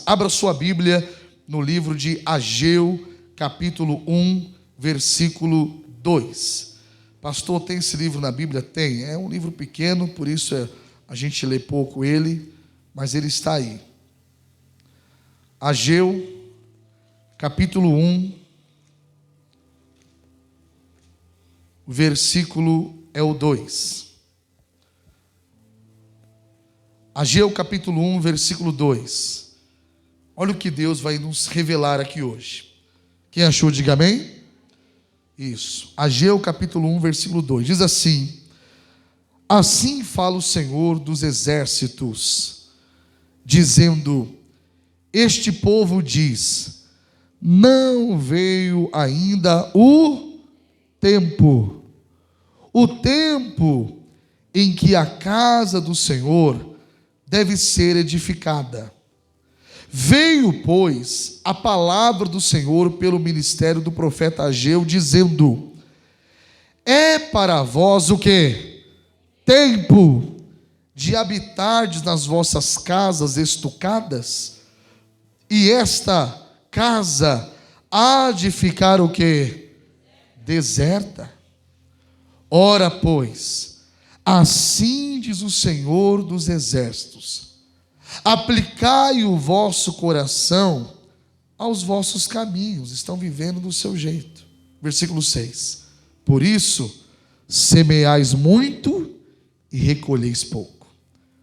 Abra sua Bíblia no livro de Ageu, capítulo 1, versículo 2. Pastor, tem esse livro na Bíblia? Tem. É um livro pequeno, por isso a gente lê pouco ele, mas ele está aí. Ageu, capítulo 1, versículo é o 2. Ageu, capítulo 1, versículo 2. Olha o que Deus vai nos revelar aqui hoje. Quem achou, diga amém. Isso. Ageu capítulo 1, versículo 2. Diz assim: assim fala o Senhor dos exércitos, dizendo: este povo diz, não veio ainda o tempo em que a casa do Senhor deve ser edificada. Veio, pois, a palavra do Senhor pelo ministério do profeta Ageu, dizendo: é para vós o quê? Tempo de habitardes nas vossas casas estucadas, e esta casa há de ficar o quê? Deserta. Ora, pois, assim diz o Senhor dos exércitos: aplicai o vosso coração aos vossos caminhos. Estão vivendo do seu jeito. Versículo 6. Por isso, semeais muito e recolheis pouco.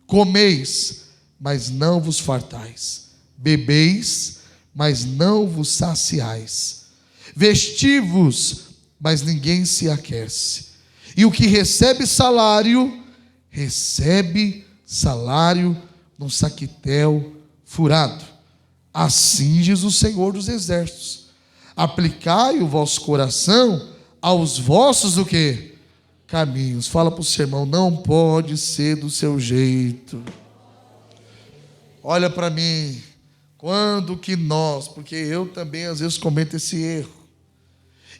Comeis, mas não vos fartais. Bebeis, mas não vos saciais. Vesti-vos, mas ninguém se aquece. E o que recebe salário num saquitel furado. Assim diz o Senhor dos exércitos: aplicai o vosso coração aos vossos o quê? Caminhos. Fala para o seu irmão: não pode ser do seu jeito. Olha para mim. Quando que nós, porque eu também às vezes cometo esse erro,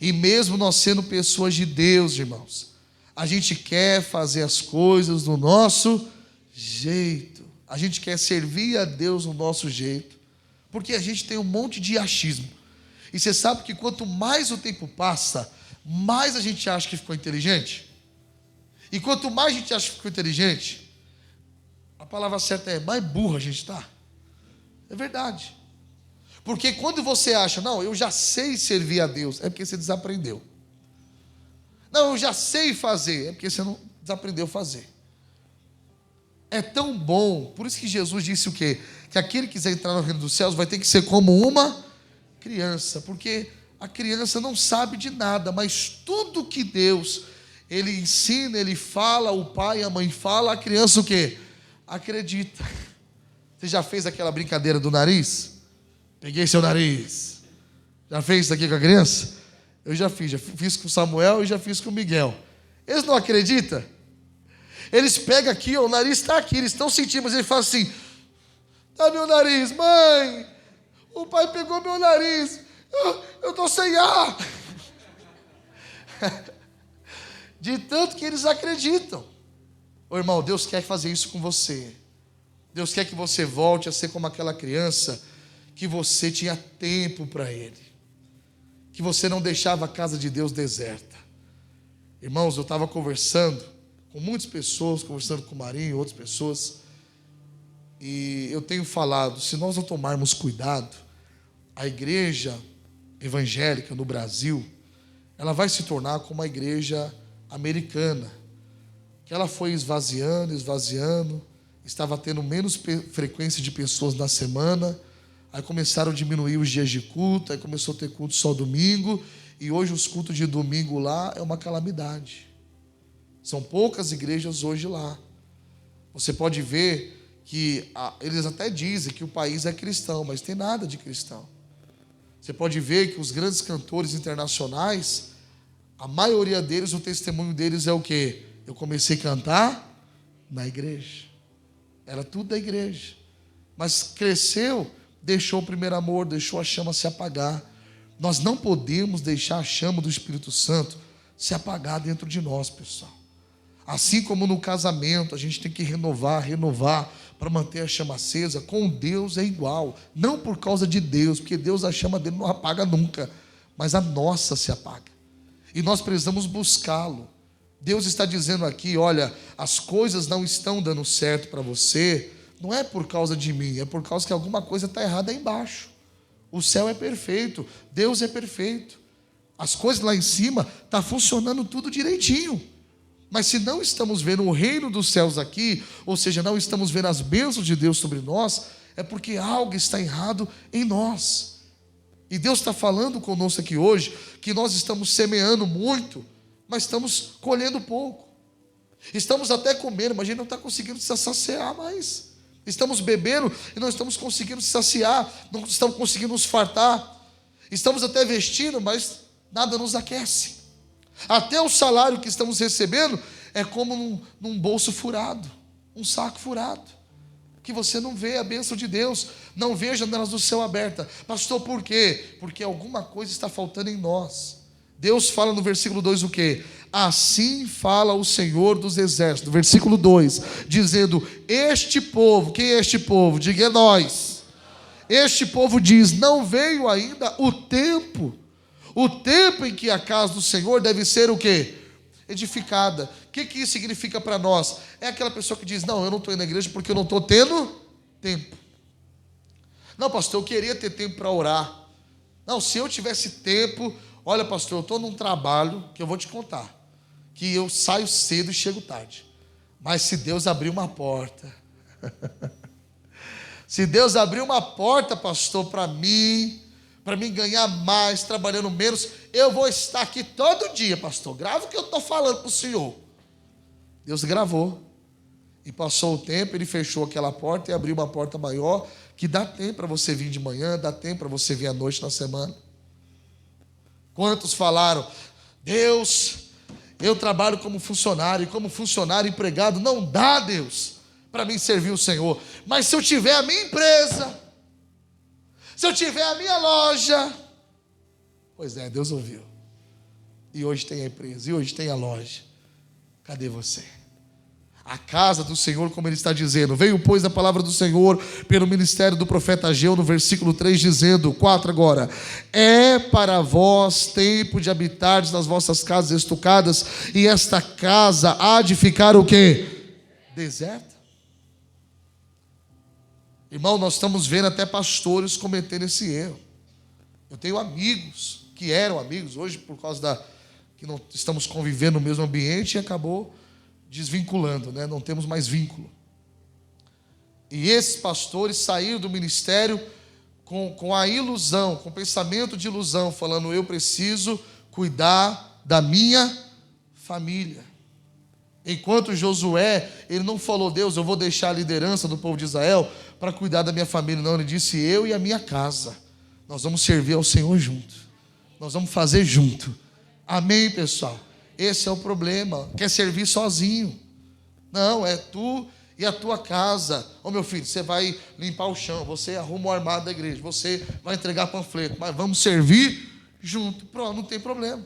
e mesmo nós sendo pessoas de Deus, irmãos, a gente quer fazer as coisas do nosso jeito. A gente quer servir a Deus do nosso jeito, porque a gente tem um monte de achismo. E você sabe que quanto mais o tempo passa, mais a gente acha que ficou inteligente. E quanto mais a gente acha que ficou inteligente, a palavra certa é mais burro a gente está. É verdade. Porque quando você acha, não, eu já sei servir a Deus, é porque você desaprendeu. Não, eu já sei fazer, é porque você não desaprendeu a fazer. É tão bom, por isso que Jesus disse o quê? Que aquele que quiser entrar no reino dos céus vai ter que ser como uma criança, porque a criança não sabe de nada, mas tudo que Deus, Ele ensina, Ele fala, o pai e a mãe falam, a criança o quê? Acredita. Você já fez aquela brincadeira do nariz? Peguei seu nariz. Já fez isso aqui com a criança? Eu já fiz com o Samuel e já fiz com o Miguel. Eles não acreditam? Eles pegam aqui, ó, o nariz está aqui, eles estão sentindo, mas ele fala assim: dá meu nariz, mãe, o pai pegou meu nariz, eu estou sem ar. De tanto que eles acreditam. Ô irmão, Deus quer fazer isso com você. Deus quer que você volte a ser como aquela criança que você tinha tempo para Ele, que você não deixava a casa de Deus deserta. Irmãos, eu estava conversando com muitas pessoas, conversando com o Marinho e outras pessoas, e eu tenho falado, se nós não tomarmos cuidado, a igreja evangélica no Brasil, ela vai se tornar como a igreja americana, que ela foi esvaziando, estava tendo menos frequência de pessoas na semana, aí começaram a diminuir os dias de culto, aí começou a ter culto só domingo, e hoje os cultos de domingo lá é uma calamidade. São poucas igrejas hoje lá. Você pode ver que eles até dizem que o país é cristão, mas tem nada de cristão. Você pode ver que os grandes cantores internacionais, a maioria deles, o testemunho deles é o quê? Eu comecei a cantar na igreja. Era tudo da igreja. Mas cresceu, deixou o primeiro amor, deixou a chama se apagar. Nós não podemos deixar a chama do Espírito Santo se apagar dentro de nós, pessoal. Assim como no casamento, a gente tem que renovar, para manter a chama acesa. Com Deus é igual, não por causa de Deus, porque Deus, a chama dele não apaga nunca, mas a nossa se apaga, e nós precisamos buscá-lo. Deus está dizendo aqui: olha, as coisas não estão dando certo para você, não é por causa de mim, é por causa que alguma coisa está errada aí embaixo. O céu é perfeito, Deus é perfeito, as coisas lá em cima estão funcionando tudo direitinho. Mas se não estamos vendo o reino dos céus aqui, ou seja, não estamos vendo as bênçãos de Deus sobre nós, é porque algo está errado em nós. E Deus está falando conosco aqui hoje que nós estamos semeando muito, mas estamos colhendo pouco. Estamos até comendo, mas a gente não está conseguindo se saciar mais. Estamos bebendo e não estamos conseguindo se saciar, não estamos conseguindo nos fartar. Estamos até vestindo, mas nada nos aquece. Até o salário que estamos recebendo é como num bolso furado, um saco furado, que você não vê a bênção de Deus, não vê as janelas do céu abertas. Pastor, por quê? Porque alguma coisa está faltando em nós. Deus fala no versículo 2 o quê? Assim fala o Senhor dos Exércitos, versículo 2, dizendo: este povo, quem é este povo? Diga, é nós. Este povo diz: não veio ainda o tempo em que a casa do Senhor deve ser o quê? Edificada. O que isso significa para nós? É aquela pessoa que diz: não, eu não estou indo na igreja porque eu não estou tendo tempo. Não, pastor, eu queria ter tempo para orar. Não, se eu tivesse tempo, olha, pastor, eu estou num trabalho que eu vou te contar, que eu saio cedo e chego tarde. Mas se Deus abrir uma porta, se Deus abrir uma porta, pastor, para mim ganhar mais, trabalhando menos, eu vou estar aqui todo dia, pastor. Grava o que eu estou falando para o senhor. Deus gravou. E passou o tempo, ele fechou aquela porta e abriu uma porta maior, que dá tempo para você vir de manhã, dá tempo para você vir à noite na semana. Quantos falaram: Deus, eu trabalho como funcionário, e como funcionário empregado, não dá, Deus, para mim servir o Senhor. Mas se eu tiver a minha empresa, se eu tiver a minha loja, pois é, Deus ouviu. E hoje tem a empresa, e hoje tem a loja. Cadê você? A casa do Senhor, como ele está dizendo: veio, pois, a palavra do Senhor pelo ministério do profeta Ageu, no versículo 3, dizendo, 4 agora: é para vós tempo de habitardes nas vossas casas estucadas, e esta casa há de ficar o quê? Deserta. Irmão, nós estamos vendo até pastores cometendo esse erro. Eu tenho amigos que eram amigos, hoje por causa que não estamos convivendo no mesmo ambiente, e acabou desvinculando, né? Não temos mais vínculo. E esses pastores saíram do ministério com a ilusão, com o pensamento de ilusão, falando: eu preciso cuidar da minha família. Enquanto Josué, ele não falou: Deus, eu vou deixar a liderança do povo de Israel para cuidar da minha família. Não, ele disse: eu e a minha casa, nós vamos servir ao Senhor junto. Nós vamos fazer junto. Amém, pessoal? Esse é o problema. Quer servir sozinho? Não, é tu e a tua casa. Ô meu filho, você vai limpar o chão, você arruma o armário da igreja, você vai entregar panfleto, mas vamos servir junto. Pronto, não tem problema.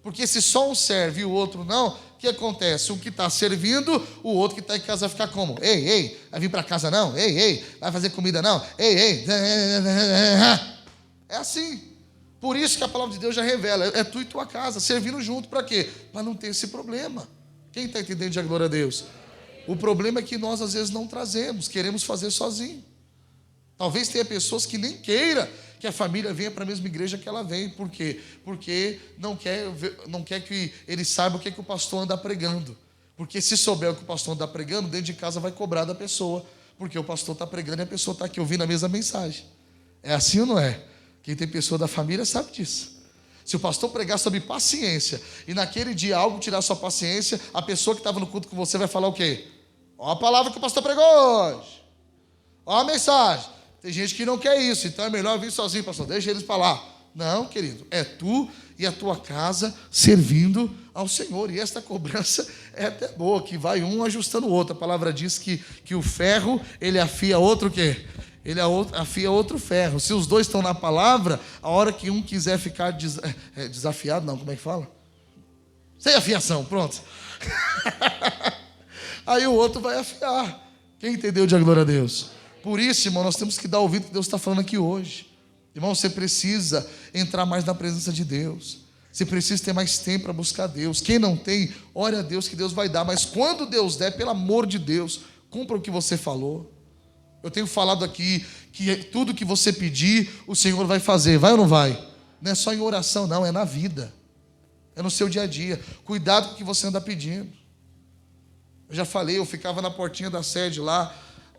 Porque se só um serve e o outro não, o que acontece? Um que está servindo, o outro que está em casa vai ficar como? Ei, vai vir para casa não? Ei, vai fazer comida não? Ei. É assim. Por isso que a palavra de Deus já revela: é tu e tua casa, servindo junto, para quê? Para não ter esse problema. Quem está entendendo de glória a Deus? O problema é que nós às vezes não trazemos, queremos fazer sozinho. Talvez tenha pessoas que nem queira que a família venha para a mesma igreja que ela vem. Por quê? Porque não quer que ele saiba o que o pastor anda pregando. Porque se souber o que o pastor anda pregando, dentro de casa vai cobrar da pessoa, porque o pastor está pregando e a pessoa está aqui ouvindo a mesma mensagem. É assim ou não é? Quem tem pessoa da família sabe disso. Se o pastor pregar sobre paciência e naquele dia algo tirar sua paciência, a pessoa que estava no culto com você vai falar o quê? Ó a palavra que o pastor pregou hoje. Ó a mensagem. Tem gente que não quer isso, então é melhor vir sozinho, pastor. Deixa eles para lá. Não, querido, é tu e a tua casa servindo ao Senhor. E esta cobrança é até boa, que vai um ajustando o outro. A palavra diz que o ferro, ele afia outro o quê? Ele afia outro ferro. Se os dois estão na palavra, a hora que um quiser ficar desafiado, não, como é que fala? Sem afiação, pronto. Aí o outro vai afiar. Quem entendeu, diga glória a Deus. Por isso, irmão, nós temos que dar ouvido ao que Deus está falando aqui hoje. Irmão, você precisa entrar mais na presença de Deus. Você precisa ter mais tempo para buscar Deus. Quem não tem, ore a Deus que Deus vai dar. Mas quando Deus der, pelo amor de Deus, cumpra o que você falou. Eu tenho falado aqui que tudo que você pedir, o Senhor vai fazer. Vai ou não vai? Não é só em oração, não. É na vida. É no seu dia a dia. Cuidado com o que você anda pedindo. Eu já falei, eu ficava na portinha da sede lá,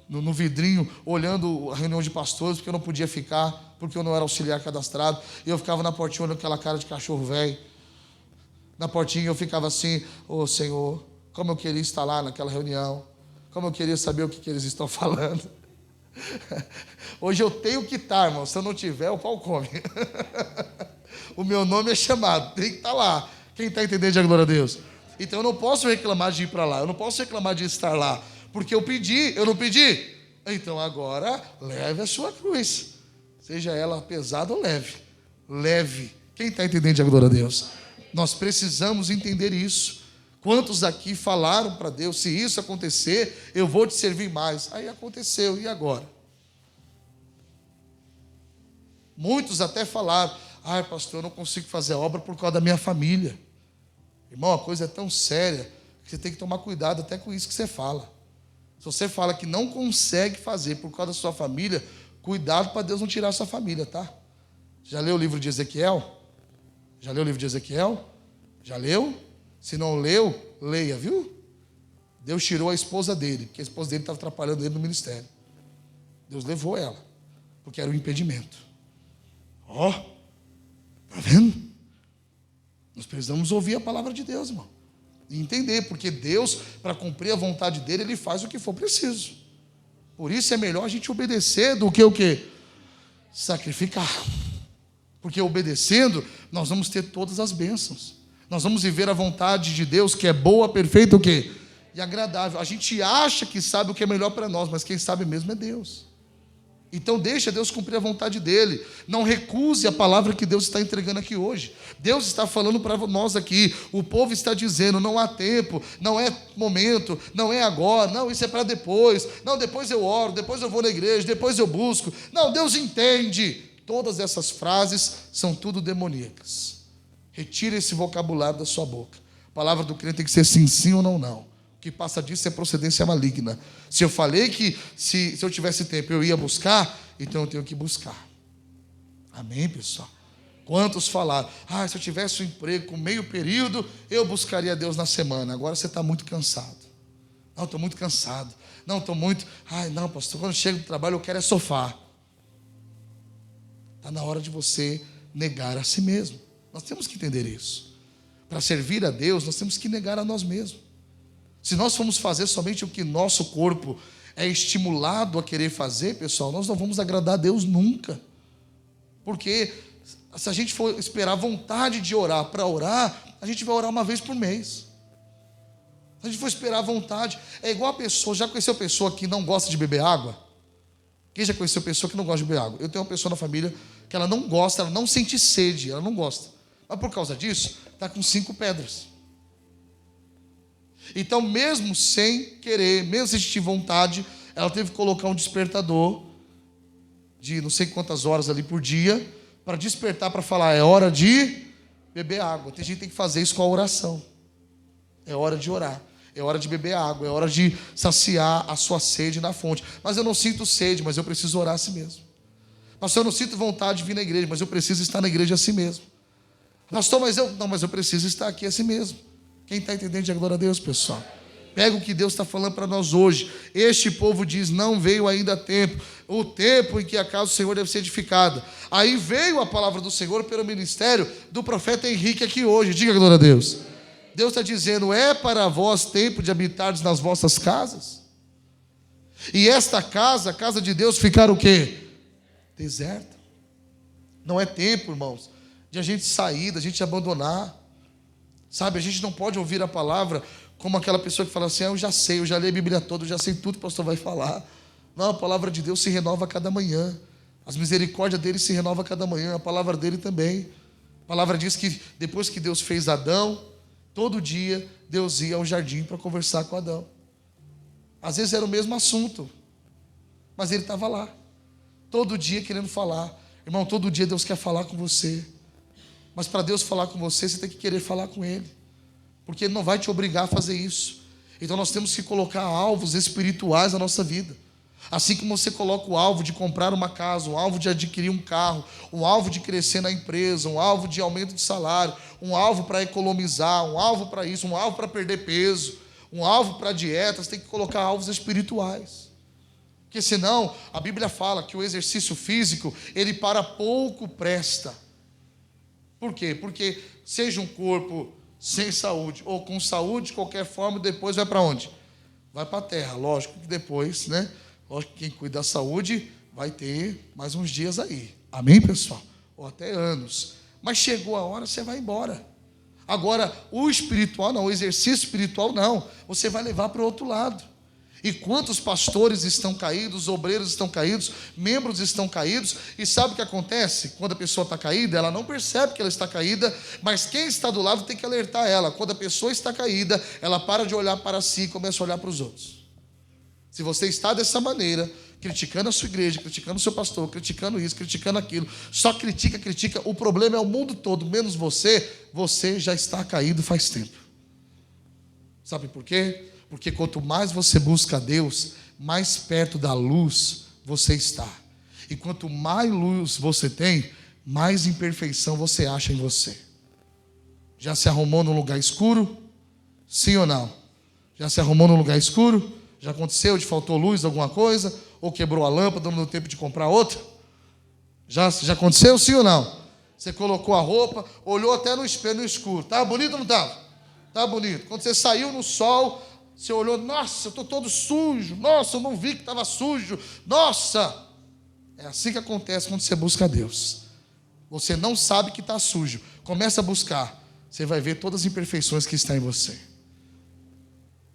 no vidrinho, olhando a reunião de pastores, porque eu não podia ficar, porque eu não era auxiliar cadastrado. E eu ficava na portinha olhando aquela cara de cachorro velho. Na portinha eu ficava assim, ô Senhor, como eu queria estar lá naquela reunião. Como eu queria saber o que eles estão falando. Hoje eu tenho que estar, irmão. Se eu não tiver, o pau come. O meu nome é chamado, tem que estar lá. Quem está entendendo, diga glória a Deus. Então eu não posso reclamar de ir para lá, eu não posso reclamar de estar lá, porque eu pedi, eu não pedi. Então agora leve a sua cruz, seja ela pesada ou leve. Leve. Quem está entendendo, diga glória a Deus. Nós precisamos entender isso. Quantos aqui falaram para Deus, se isso acontecer, eu vou te servir mais. Aí aconteceu, e agora? Muitos até falaram, ai pastor, eu não consigo fazer a obra por causa da minha família. Irmão, a coisa é tão séria que você tem que tomar cuidado até com isso que você fala. Se você fala que não consegue fazer por causa da sua família, cuidado para Deus não tirar a sua família, tá? Já leu o livro de Ezequiel? Já leu o livro de Ezequiel? Já leu? Se não leu, leia, viu? Deus tirou a esposa dele, porque a esposa dele estava atrapalhando ele no ministério. Deus levou ela, porque era um impedimento. Ó, tá vendo? Nós precisamos ouvir a palavra de Deus, irmão. E entender, porque Deus, para cumprir a vontade dele, Ele faz o que for preciso. Por isso é melhor a gente obedecer do que o quê? Sacrificar. Porque obedecendo, nós vamos ter todas as bênçãos. Nós vamos viver a vontade de Deus, que é boa, perfeita, o quê? E agradável. A gente acha que sabe o que é melhor para nós, mas quem sabe mesmo é Deus. Então deixa Deus cumprir a vontade dele. Não recuse a palavra que Deus está entregando aqui hoje. Deus está falando para nós aqui. O povo está dizendo, não há tempo, não é momento, não é agora, não, isso é para depois. Não, depois eu oro, depois eu vou na igreja, depois eu busco. Não, Deus entende. Todas essas frases são tudo demoníacas. Retire esse vocabulário da sua boca. A palavra do crente tem que ser sim, sim ou não, não. O que passa disso é procedência maligna. Se eu falei que se eu tivesse tempo eu ia buscar, então eu tenho que buscar. Amém, pessoal? Quantos falaram, se eu tivesse um emprego com meio período, eu buscaria Deus na semana. Agora você está muito cansado. Não, estou muito cansado. Não, estou muito... não, pastor, quando eu chego do trabalho eu quero é sofá. Está na hora de você negar a si mesmo. Nós temos que entender isso. Para servir a Deus, nós temos que negar a nós mesmos. Se nós formos fazer somente o que nosso corpo é estimulado a querer fazer, pessoal, nós não vamos agradar a Deus nunca. Porque se a gente for esperar a vontade de orar para orar, a gente vai orar uma vez por mês. Se a gente for esperar a vontade, é igual a pessoa, já conheceu pessoa que não gosta de beber água? Quem já conheceu pessoa que não gosta de beber água? Eu tenho uma pessoa na família que ela não gosta, ela não sente sede, ela não gosta. Mas por causa disso, está com 5 pedras. Então, mesmo sem querer, mesmo sem sentir vontade, ela teve que colocar um despertador de não sei quantas horas ali por dia, para despertar, para falar, é hora de beber água. Tem gente que tem que fazer isso com a oração. É hora de orar, é hora de beber água, é hora de saciar a sua sede na fonte. Mas eu não sinto sede, mas eu preciso orar assim mesmo. Pastor, eu não sinto vontade de vir na igreja, mas eu preciso estar na igreja assim mesmo. Pastor, mas eu preciso estar aqui assim mesmo. Quem está entendendo, diga glória a Deus, pessoal. Pega o que Deus está falando para nós hoje. Este povo diz, não veio ainda tempo. O tempo em que a casa do Senhor deve ser edificada. Aí veio a palavra do Senhor pelo ministério do profeta Henrique aqui hoje. Diga glória a Deus. Deus está dizendo, é para vós tempo de habitardes nas vossas casas? E esta casa, a casa de Deus, ficar o quê? Deserta. Não é tempo, irmãos, de a gente sair, da gente abandonar. Sabe, a gente não pode ouvir a palavra como aquela pessoa que fala assim, eu já sei, eu já li a Bíblia toda, eu já sei tudo que o pastor vai falar. Não, a palavra de Deus se renova a cada manhã. As misericórdias dele se renovam a cada manhã, a palavra dele também. A palavra diz que depois que Deus fez Adão, todo dia Deus ia ao jardim para conversar com Adão. Às vezes era o mesmo assunto, mas ele estava lá, todo dia querendo falar. Irmão, todo dia Deus quer falar com você, mas para Deus falar com você, você tem que querer falar com Ele, porque Ele não vai te obrigar a fazer isso. Então nós temos que colocar alvos espirituais na nossa vida. Assim como você coloca o alvo de comprar uma casa, um alvo de adquirir um carro, um alvo de crescer na empresa, um alvo de aumento de salário, um alvo para economizar, um alvo para isso, um alvo para perder peso, um alvo para dieta, você tem que colocar alvos espirituais. Porque senão, a Bíblia fala que o exercício físico, ele para pouco presta. Por quê? Porque seja um corpo sem saúde ou com saúde, de qualquer forma, depois vai para onde? Vai para a terra. Lógico que depois, né? Lógico que quem cuida da saúde vai ter mais uns dias aí. Amém, pessoal? Ou até anos. Mas chegou a hora, você vai embora. Agora, o espiritual não, o exercício espiritual não. Você vai levar para o outro lado. E quantos pastores estão caídos, obreiros estão caídos, membros estão caídos, e sabe o que acontece? Quando a pessoa está caída, ela não percebe que ela está caída, mas quem está do lado tem que alertar ela. Quando a pessoa está caída, ela para de olhar para si e começa a olhar para os outros. Se você está dessa maneira, criticando a sua igreja, criticando o seu pastor, criticando isso, criticando aquilo, só critica, o problema é o mundo todo, menos você já está caído faz tempo. Sabe por quê? Porque quanto mais você busca a Deus, mais perto da luz você está. E quanto mais luz você tem, mais imperfeição você acha em você. Já se arrumou num lugar escuro? Sim ou não? Já se arrumou num lugar escuro? Já aconteceu de faltou luz, alguma coisa? Ou quebrou a lâmpada, não deu tempo de comprar outra? Já aconteceu, sim ou não? Você colocou a roupa, olhou até no espelho no escuro. Estava bonito ou não estava? Estava bonito. Quando você saiu no sol, você olhou, nossa, eu estou todo sujo. Nossa, eu não vi que estava sujo. Nossa! É assim que acontece quando você busca a Deus. Você não sabe que está sujo. Começa a buscar. Você vai ver todas as imperfeições que estão em você.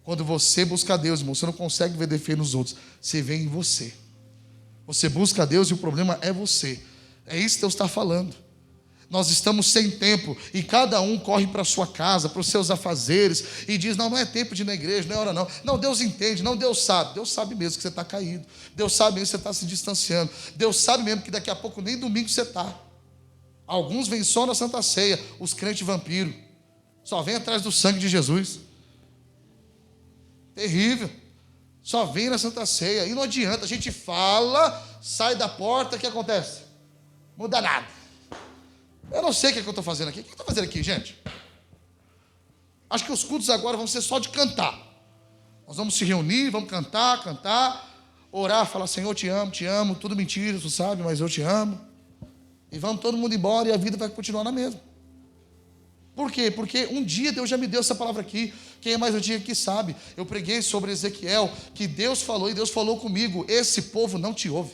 Quando você busca a Deus, irmão, você não consegue ver defeito nos outros. Você vê em você. Você busca a Deus e o problema é você. É isso que Deus está falando. Nós estamos sem tempo e cada um corre para a sua casa, para os seus afazeres e diz, não é tempo de ir na igreja, não é hora não. Não, Deus entende, não, Deus sabe. Deus sabe mesmo que você está caído. Deus sabe mesmo que você está se distanciando. Deus sabe mesmo que daqui a pouco nem domingo você está. Alguns vêm só na Santa Ceia, os crentes vampiros. Só vêm atrás do sangue de Jesus. Terrível. Só vem na Santa Ceia. E não adianta, a gente fala, sai da porta, o que acontece? Muda nada. Eu não sei o que eu estou fazendo aqui. O que eu estou fazendo aqui, gente? Acho que os cultos agora vão ser só de cantar. Nós vamos se reunir, vamos cantar, orar, falar, Senhor, te amo, tudo mentira, tu sabe, mas eu te amo. E vamos todo mundo embora e a vida vai continuar na mesma. Por quê? Porque um dia Deus já me deu essa palavra aqui. Quem é mais antigo aqui sabe. Eu preguei sobre Ezequiel, que Deus falou e Deus falou comigo. Esse povo não te ouve.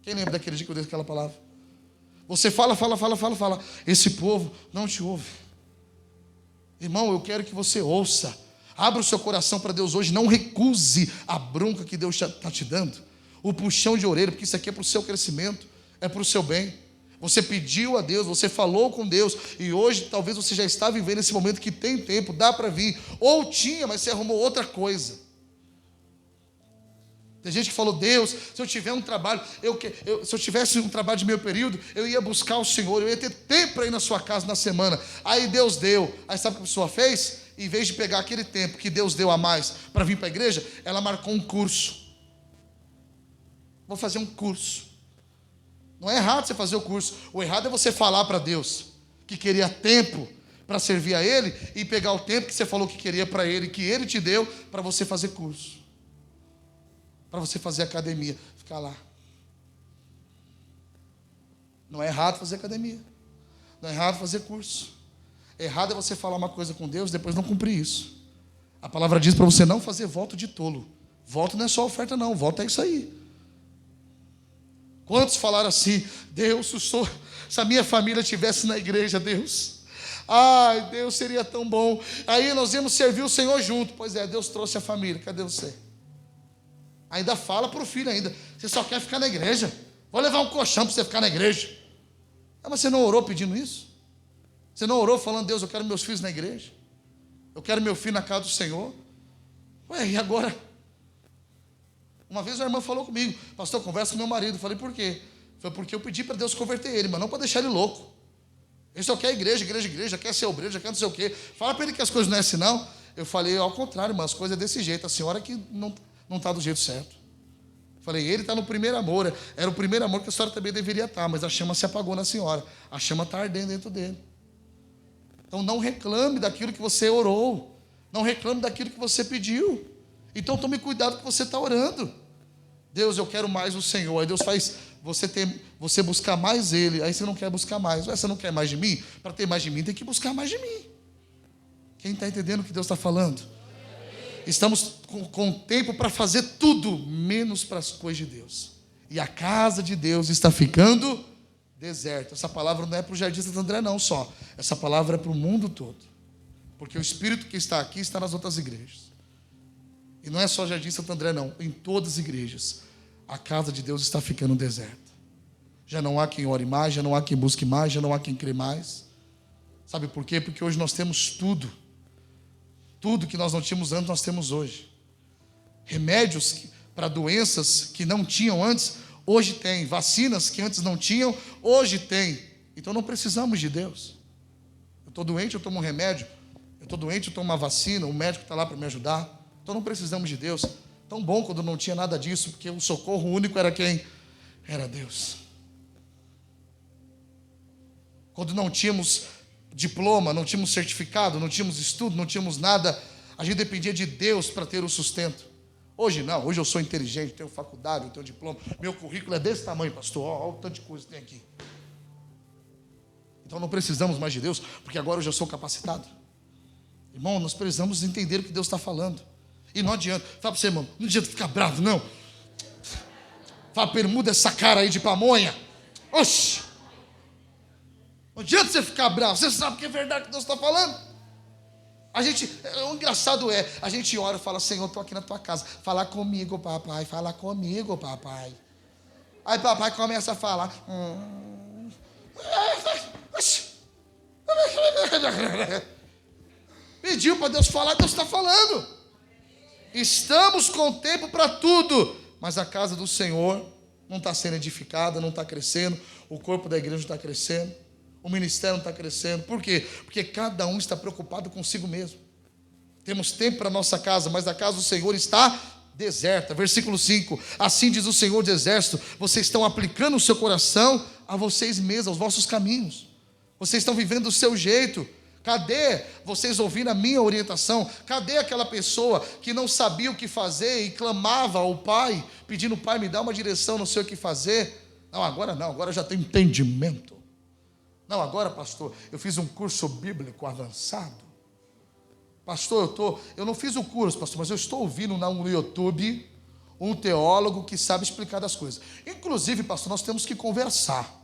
Quem lembra daquele dia que eu dei aquela palavra? Você fala. Esse povo não te ouve. Irmão, eu quero que você ouça. Abra o seu coração para Deus hoje. Não recuse a bronca que Deus está te dando. O puxão de orelha, porque isso aqui é para o seu crescimento. É para o seu bem. Você pediu a Deus, você falou com Deus, e hoje talvez você já está vivendo esse momento que tem tempo, dá para vir, ou tinha, mas você arrumou outra coisa. Tem gente que falou, Deus, se eu tiver um trabalho, se eu tivesse um trabalho de meio período, eu ia buscar o Senhor, eu ia ter tempo para ir na sua casa na semana. Aí Deus deu, aí sabe o que a pessoa fez? Em vez de pegar aquele tempo que Deus deu a mais para vir para a igreja, ela marcou um curso. Vou fazer um curso. Não é errado você fazer o curso. O errado é você falar para Deus que queria tempo para servir a Ele e pegar o tempo que você falou que queria para Ele, que Ele te deu, para você fazer curso. Para você fazer academia. Ficar lá. Não é errado fazer academia. Não é errado fazer curso. Errado é você falar uma coisa com Deus e depois não cumprir isso. A palavra diz para você não fazer voto de tolo. Voto não é só oferta não, voto é isso aí. Quantos falaram assim, Deus, se a minha família estivesse na igreja, Deus, ai, Deus, seria tão bom, aí nós íamos servir o Senhor junto. Pois é, Deus trouxe a família, cadê você? Ainda fala para o filho ainda, você só quer ficar na igreja, vou levar um colchão para você ficar na igreja. Mas você não orou pedindo isso? Você não orou falando, Deus, eu quero meus filhos na igreja, eu quero meu filho na casa do Senhor? Ué, e agora? Uma vez uma irmã falou comigo: pastor, conversa com meu marido. Eu falei: por quê? Foi porque eu pedi para Deus converter ele, mas não para deixar ele louco. Ele só quer igreja, quer ser obreiro, já quer não sei o quê. Fala para ele que as coisas não é assim, não. Eu falei: ao contrário, irmã, as coisas é desse jeito. A senhora que não está do jeito certo. Eu falei: ele está no primeiro amor. Era o primeiro amor que a senhora também deveria estar, mas a chama se apagou na senhora. A chama está ardendo dentro dele. Então não reclame daquilo que você orou. Não reclame daquilo que você pediu. Então tome cuidado que você está orando. Deus, eu quero mais o Senhor. Aí Deus faz você buscar mais Ele. Aí você não quer buscar mais. Ué, você não quer mais de mim? Para ter mais de mim, tem que buscar mais de mim. Quem está entendendo o que Deus está falando? Estamos com tempo para fazer tudo, menos para as coisas de Deus. E a casa de Deus está ficando deserta. Essa palavra não é para o Jardim Santo André não só. Essa palavra é para o mundo todo. Porque o Espírito que está aqui está nas outras igrejas. E não é só Jardim Santo André não. Em todas as igrejas. A casa de Deus está ficando deserta. Já não há quem ore mais, já não há quem busque mais, já não há quem crê mais. Sabe por quê? Porque hoje nós temos tudo. Tudo que nós não tínhamos antes, nós temos hoje. Remédios para doenças que não tinham antes, hoje tem. Vacinas que antes não tinham, hoje tem. Então não precisamos de Deus. Eu estou doente, eu tomo um remédio. Eu estou doente, eu tomo uma vacina. O médico está lá para me ajudar. Então não precisamos de Deus. Tão bom quando não tinha nada disso, porque o socorro único era quem? Era Deus. Quando não tínhamos diploma, não tínhamos certificado, não tínhamos estudo, não tínhamos nada, a gente dependia de Deus para ter o sustento. Hoje não, hoje eu sou inteligente, tenho faculdade, eu tenho diploma, meu currículo é desse tamanho, pastor, olha o tanto de coisa que tem aqui. Então não precisamos mais de Deus, porque agora eu já sou capacitado. Irmão, nós precisamos entender o que Deus está falando. E não adianta, fala para você, irmão, não adianta ficar bravo, não. Fala para ele, muda essa cara aí de pamonha. Oxi! Não adianta você ficar bravo, você sabe que é verdade que Deus está falando. O engraçado é, a gente ora e fala: Senhor, estou aqui na tua casa, fala comigo, papai, fala comigo, papai. Aí papai começa a falar. Pediu para Deus falar, Deus está falando. Estamos com tempo para tudo, mas a casa do Senhor não está sendo edificada, não está crescendo, o corpo da igreja não está crescendo. O ministério não está crescendo. Por quê? Porque cada um está preocupado consigo mesmo. Temos tempo para a nossa casa, mas a casa do Senhor está deserta. Versículo 5. Assim diz o Senhor do Exército: vocês estão aplicando o seu coração a vocês mesmos, aos vossos caminhos. Vocês estão vivendo do seu jeito. Cadê vocês ouvindo a minha orientação? Cadê aquela pessoa que não sabia o que fazer e clamava ao Pai, pedindo: Pai, me dá uma direção, não sei o que fazer? Não, agora já tem entendimento. Não, agora, pastor, eu fiz um curso bíblico avançado. Pastor, eu não fiz o curso, pastor, mas eu estou ouvindo no YouTube um teólogo que sabe explicar das coisas. Inclusive, pastor, nós temos que conversar.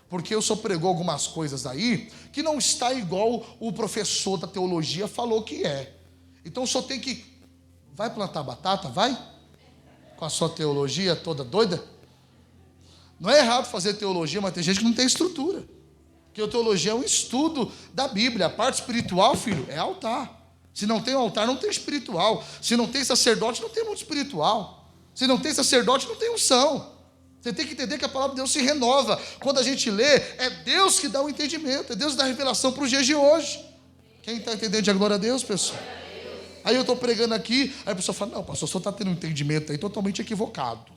Porque eu só pregou algumas coisas aí que não está igual o professor da teologia falou que é. Então o senhor tem que... Vai plantar batata? Vai? Com a sua teologia toda doida? Não é errado fazer teologia, mas tem gente que não tem estrutura. Porque a teologia é um estudo da Bíblia. A parte espiritual, filho, é altar. Se não tem altar, não tem espiritual. Se não tem sacerdote, não tem mundo espiritual. Se não tem sacerdote, não tem unção. Você tem que entender que a palavra de Deus se renova. Quando a gente lê, é Deus que dá o entendimento. É Deus que dá a revelação para os dias de hoje. Quem está entendendo, de glória a Deus, pessoal? Aí eu estou pregando aqui, aí a pessoa fala: não, pastor, o senhor está tendo um entendimento aí totalmente equivocado.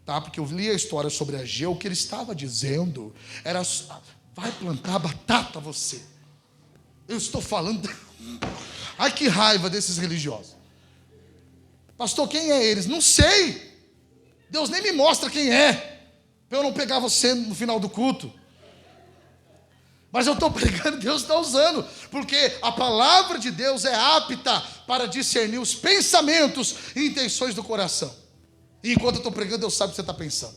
Tá? Porque eu li a história sobre Ageu, o que ele estava dizendo era: vai plantar batata você. Eu estou falando... Ai, que raiva desses religiosos. Pastor, quem é eles? Não sei. Deus nem me mostra quem é, para eu não pegar você no final do culto. Mas eu estou pregando, Deus está usando, porque a palavra de Deus é apta para discernir os pensamentos e intenções do coração. E enquanto eu estou pregando, Deus sabe o que você está pensando.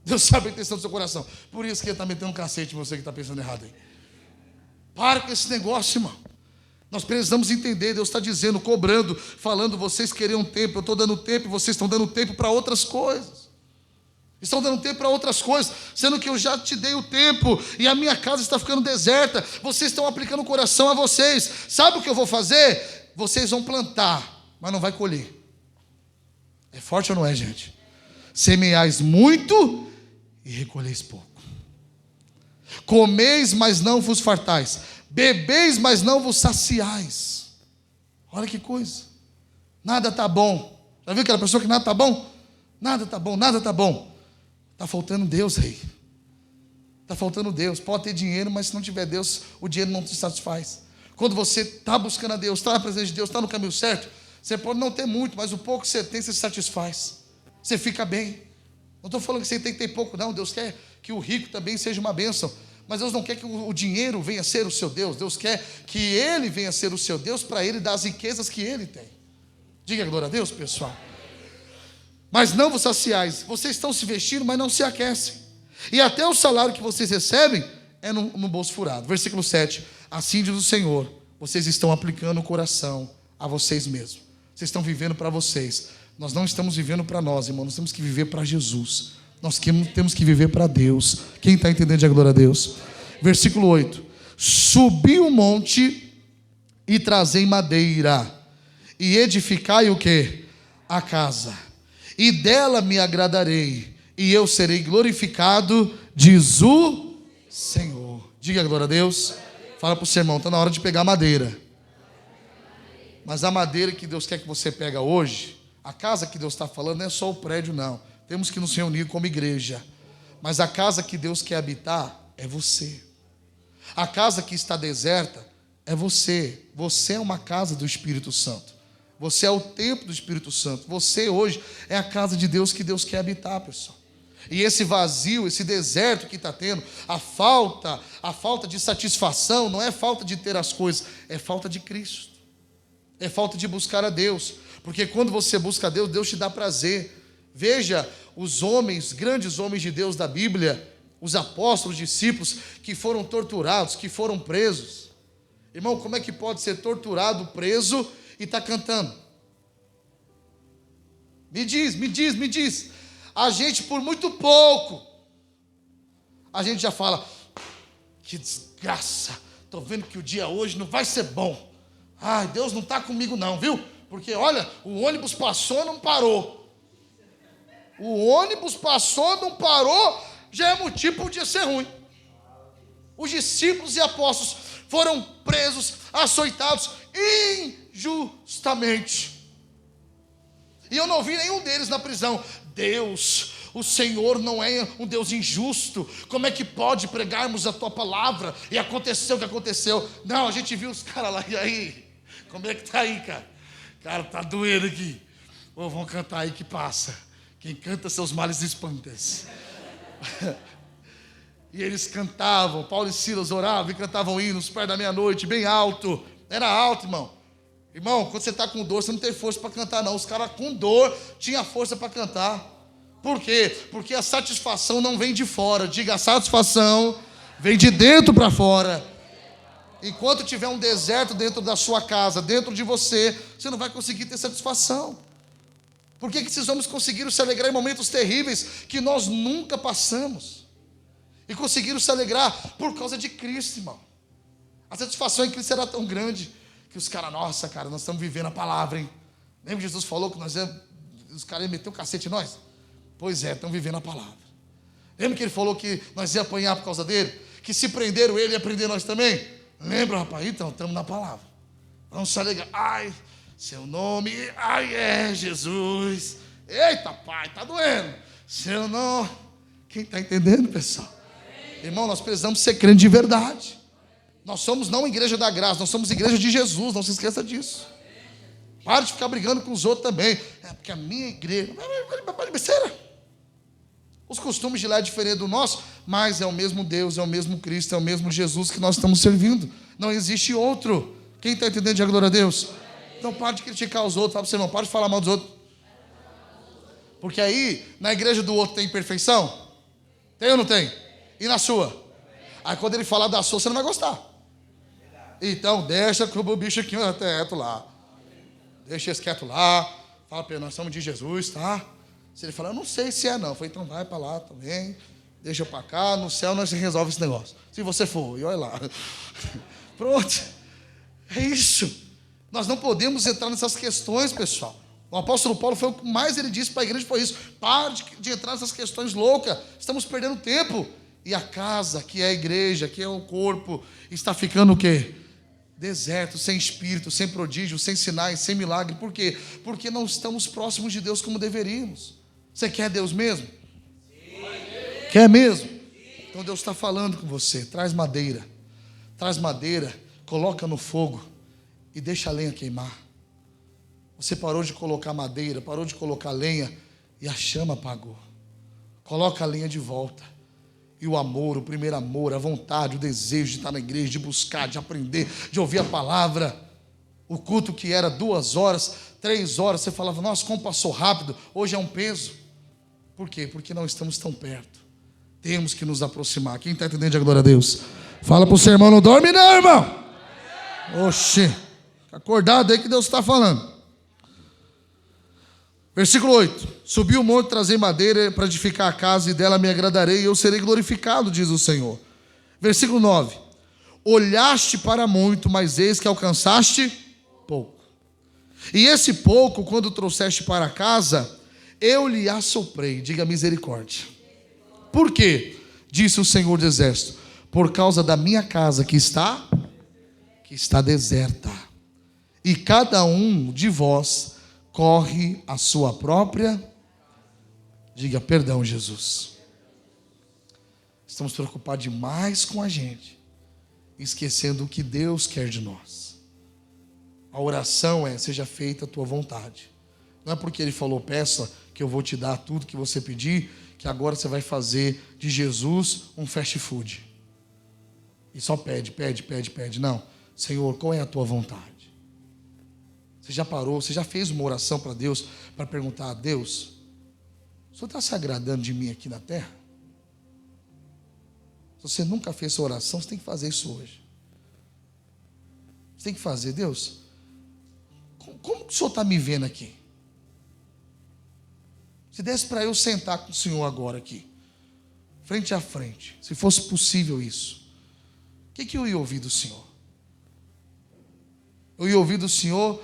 Deus sabe a intenção do seu coração. Por isso que Ele está metendo um cacete em você que está pensando errado aí. Para com esse negócio, irmão. Nós precisamos entender. Deus está dizendo, cobrando, falando: vocês queriam tempo, eu estou dando tempo, e vocês estão dando tempo para outras coisas. Estão dando tempo para outras coisas, sendo que eu já te dei o tempo e a minha casa está ficando deserta. Vocês estão aplicando o coração a vocês. Sabe o que eu vou fazer? Vocês vão plantar, mas não vai colher. É forte ou não é, gente? Semeais muito e recolheis pouco. Comeis, mas não vos fartais. Bebeis, mas não vos saciais. Olha que coisa. Nada está bom. Já viu aquela pessoa que nada está bom? Nada está bom, nada está bom. Está faltando Deus, rei. Está faltando Deus. Pode ter dinheiro, mas se não tiver Deus, o dinheiro não te satisfaz. Quando você está buscando a Deus, está na presença de Deus, está no caminho certo, você pode não ter muito, mas o pouco que você tem, você se satisfaz. Você fica bem. Não estou falando que você tem que ter pouco, não. Deus quer que o rico também seja uma bênção. Mas Deus não quer que o dinheiro venha a ser o seu Deus. Deus quer que Ele venha a ser o seu Deus para Ele dar as riquezas que Ele tem. Diga glória a Deus, pessoal. Mas não vos saciais. Vocês estão se vestindo, mas não se aquecem. E até o salário que vocês recebem é no bolso furado. Versículo 7. Assim diz o Senhor: vocês estão aplicando o coração a vocês mesmos. Vocês estão vivendo para vocês. Nós não estamos vivendo para nós, irmão. Nós temos que viver para Jesus. Nós temos que viver para Deus. Quem está entendendo, diga glória a Deus. Versículo 8. Subi o monte e trazei madeira, e edificai o quê? A casa. E dela me agradarei, e eu serei glorificado, diz o Senhor. Diga glória a Deus. Fala para o seu irmão, está na hora de pegar madeira. Mas a madeira que Deus quer que você pega hoje, a casa que Deus está falando, não é só o prédio, não. Temos que nos reunir como igreja. Mas a casa que Deus quer habitar é você. A casa que está deserta é você. Você é uma casa do Espírito Santo. Você é o templo do Espírito Santo. Você hoje é a casa de Deus que Deus quer habitar, pessoal. E esse vazio, esse deserto que está tendo, a falta de satisfação, não é falta de ter as coisas, é falta de Cristo. É falta de buscar a Deus. Porque quando você busca a Deus, Deus te dá prazer. Veja os homens, grandes homens de Deus da Bíblia, os apóstolos, discípulos, que foram torturados, que foram presos. Irmão, como é que pode ser torturado, preso e está cantando? Me diz. A gente, por muito pouco, a gente já fala: que desgraça, estou vendo que o dia hoje não vai ser bom. Ai, Deus não está comigo não, viu? Porque olha, o ônibus passou, não parou. O ônibus passou, não parou, já é motivo para o dia ser ruim. Os discípulos e apóstolos foram presos, açoitados injustamente. E eu não vi nenhum deles na prisão. Deus, o Senhor não é um Deus injusto. Como é que pode pregarmos a tua palavra e aconteceu o que aconteceu? Não, a gente viu os caras lá, e aí? Como é que está aí, cara? Cara, tá doendo aqui. Ô, vamos cantar aí que passa. Quem canta seus males espantas. E eles cantavam, Paulo e Silas oravam e cantavam hinos perto da meia-noite, bem alto. Era alto, irmão. Irmão, quando você está com dor, você não tem força para cantar, não. Os caras com dor tinham força para cantar. Por quê? Porque a satisfação não vem de fora. Diga, a satisfação vem de dentro para fora. Enquanto tiver um deserto dentro da sua casa, dentro de você, você não vai conseguir ter satisfação. Por que esses homens conseguiram se alegrar em momentos terríveis que nós nunca passamos? E conseguiram se alegrar por causa de Cristo, irmão. A satisfação em Cristo era tão grande que os caras, nossa, cara, nós estamos vivendo a palavra, hein? Lembra que Jesus falou que os caras iam meter o cacete em nós? Pois é, estão vivendo a palavra. Lembra que ele falou que nós ia apanhar por causa dele? Que se prenderam ele, ia prender nós também? Lembra, rapaz? Então, estamos na palavra. Vamos se alegrar. Ai, seu nome, ai é Jesus. Eita, pai, tá doendo. Seu nome. Quem está entendendo, pessoal? Irmão, nós precisamos ser crentes de verdade. Nós somos não igreja da graça, nós somos igreja de Jesus, não se esqueça disso. Para de ficar brigando com os outros também. É porque a minha igreja... Besteira. Os costumes de lá é diferente do nosso, mas é o mesmo Deus, é o mesmo Cristo, é o mesmo Jesus que nós estamos servindo. Não existe outro. Quem está entendendo, diga glória a Deus. Então para de criticar os outros, fala para você, irmão, para de falar mal dos outros. Porque aí, na igreja do outro tem imperfeição? Tem ou não tem? E na sua? Aí quando ele falar da sua, você não vai gostar. Então deixa o bicho aqui quieto lá. Deixa esse quieto lá. Fala para ele, nós somos de Jesus, tá? Se ele falar, eu não sei se é não. Eu falei, então vai para lá também. Deixa para cá, no céu nós resolve esse negócio. Se você for, e olha lá. Pronto. É isso. Nós não podemos entrar nessas questões, pessoal. O apóstolo Paulo foi o que mais ele disse para a igreja, foi isso: pare de entrar nessas questões loucas, estamos perdendo tempo. E a casa, que é a igreja, que é o corpo, está ficando o quê? Deserto, sem espírito, sem prodígio, sem sinais, sem milagre. Por quê? Porque não estamos próximos de Deus como deveríamos. Você quer Deus mesmo? Sim. Quer mesmo? Sim. Então Deus está falando com você. Traz madeira, coloca no fogo e deixa a lenha queimar. Você parou de colocar madeira, parou de colocar lenha e a chama apagou. Coloca a lenha de volta. E o amor, o primeiro amor, a vontade, o desejo de estar na igreja, de buscar, de aprender, de ouvir a palavra. O culto que era 2 horas, 3 horas, você falava: nossa, como passou rápido. Hoje é um peso. Por quê? Porque não estamos tão perto. Temos que nos aproximar. Quem está entendendo, diga glória a Deus. Fala para o seu irmão: não dorme não, irmão. Oxê, acordado aí que Deus está falando. Versículo 8: subi o monte, trazei madeira para edificar a casa, e dela me agradarei, e eu serei glorificado, diz o Senhor. Versículo 9: olhaste para muito, mas eis que alcançaste pouco. E esse pouco, quando trouxeste para casa, eu lhe assoprei. Diga misericórdia. Por quê? Disse o Senhor do Exército: por causa da minha casa que está deserta, e cada um de vós corre a sua própria. Diga perdão, Jesus. Estamos preocupados demais com a gente, esquecendo o que Deus quer de nós. A oração é: seja feita a tua vontade. Não é porque Ele falou peça que eu vou te dar tudo que você pedir, que agora você vai fazer de Jesus um fast food e só pede. Não, Senhor, qual é a tua vontade? Você já parou, você já fez uma oração para Deus, para perguntar a Deus: o Senhor está se agradando de mim aqui na terra? Se você nunca fez essa oração, você tem que fazer isso hoje. Você tem que fazer: Deus, como que o Senhor está me vendo aqui? Se desse para eu sentar com o Senhor agora aqui, frente a frente, se fosse possível isso, o que eu ia ouvir do Senhor? Eu ia ouvir do Senhor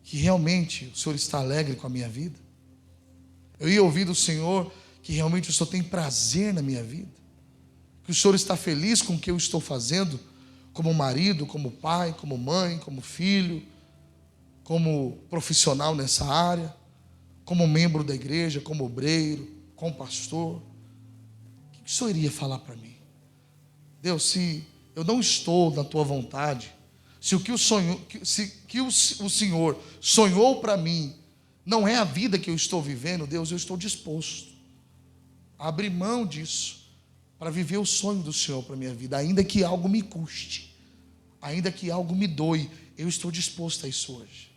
que realmente o Senhor está alegre com a minha vida. Eu ia ouvir do Senhor que realmente o Senhor tem prazer na minha vida, que o Senhor está feliz com o que eu estou fazendo, como marido, como pai, como mãe, como filho, como profissional nessa área, como membro da igreja, como obreiro, como pastor. O que o Senhor iria falar para mim? Deus, se eu não estou na tua vontade, se o que o Senhor sonhou para mim não é a vida que eu estou vivendo, Deus, eu estou disposto a abrir mão disso para viver o sonho do Senhor para a minha vida, ainda que algo me custe, ainda que algo me doe, eu estou disposto a isso hoje.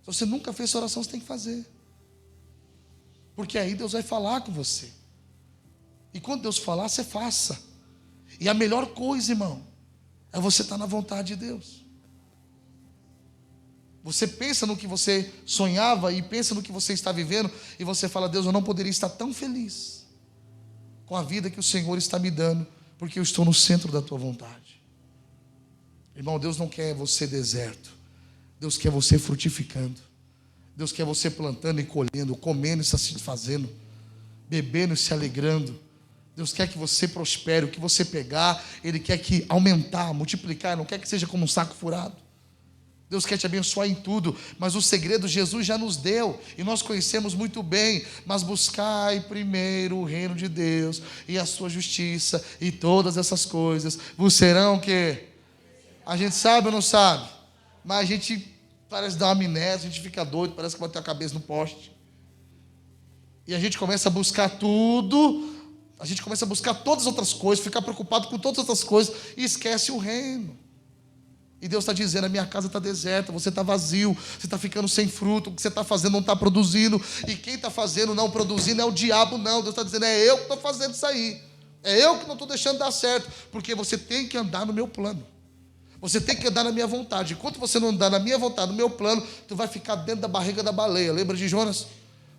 Se você nunca fez essa oração, você tem que fazer, porque aí Deus vai falar com você, e quando Deus falar, você faça. E a melhor coisa, irmão, é você estar na vontade de Deus. Você pensa no que você sonhava e pensa no que você está vivendo, e você fala: Deus, eu não poderia estar tão feliz com a vida que o Senhor está me dando, porque eu estou no centro da tua vontade. Irmão, Deus não quer você deserto, Deus quer você frutificando. Deus quer você plantando e colhendo, comendo e se satisfazendo, bebendo e se alegrando. Deus quer que você prospere. O que você pegar, Ele quer que aumentar, multiplicar, não quer que seja como um saco furado. Deus quer te abençoar em tudo, mas o segredo Jesus já nos deu, e nós conhecemos muito bem. Mas buscai primeiro o reino de Deus e a sua justiça, e todas essas coisas vos serão que... A gente sabe ou não sabe? Mas a gente parece dar uma amnésia, a gente fica doido, parece que bateu a cabeça no poste. E a gente começa a buscar tudo, a gente começa a buscar todas as outras coisas, ficar preocupado com todas as outras coisas, e esquece o reino. E Deus está dizendo: a minha casa está deserta, você está vazio, você está ficando sem fruto, o que você está fazendo não está produzindo, e quem está fazendo não produzindo é o diabo, não. Deus está dizendo: é eu que estou fazendo isso aí, é eu que não estou deixando dar certo, porque você tem que andar no meu plano, você tem que andar na minha vontade. Enquanto você não andar na minha vontade, no meu plano, tu vai ficar dentro da barriga da baleia. Lembra de Jonas?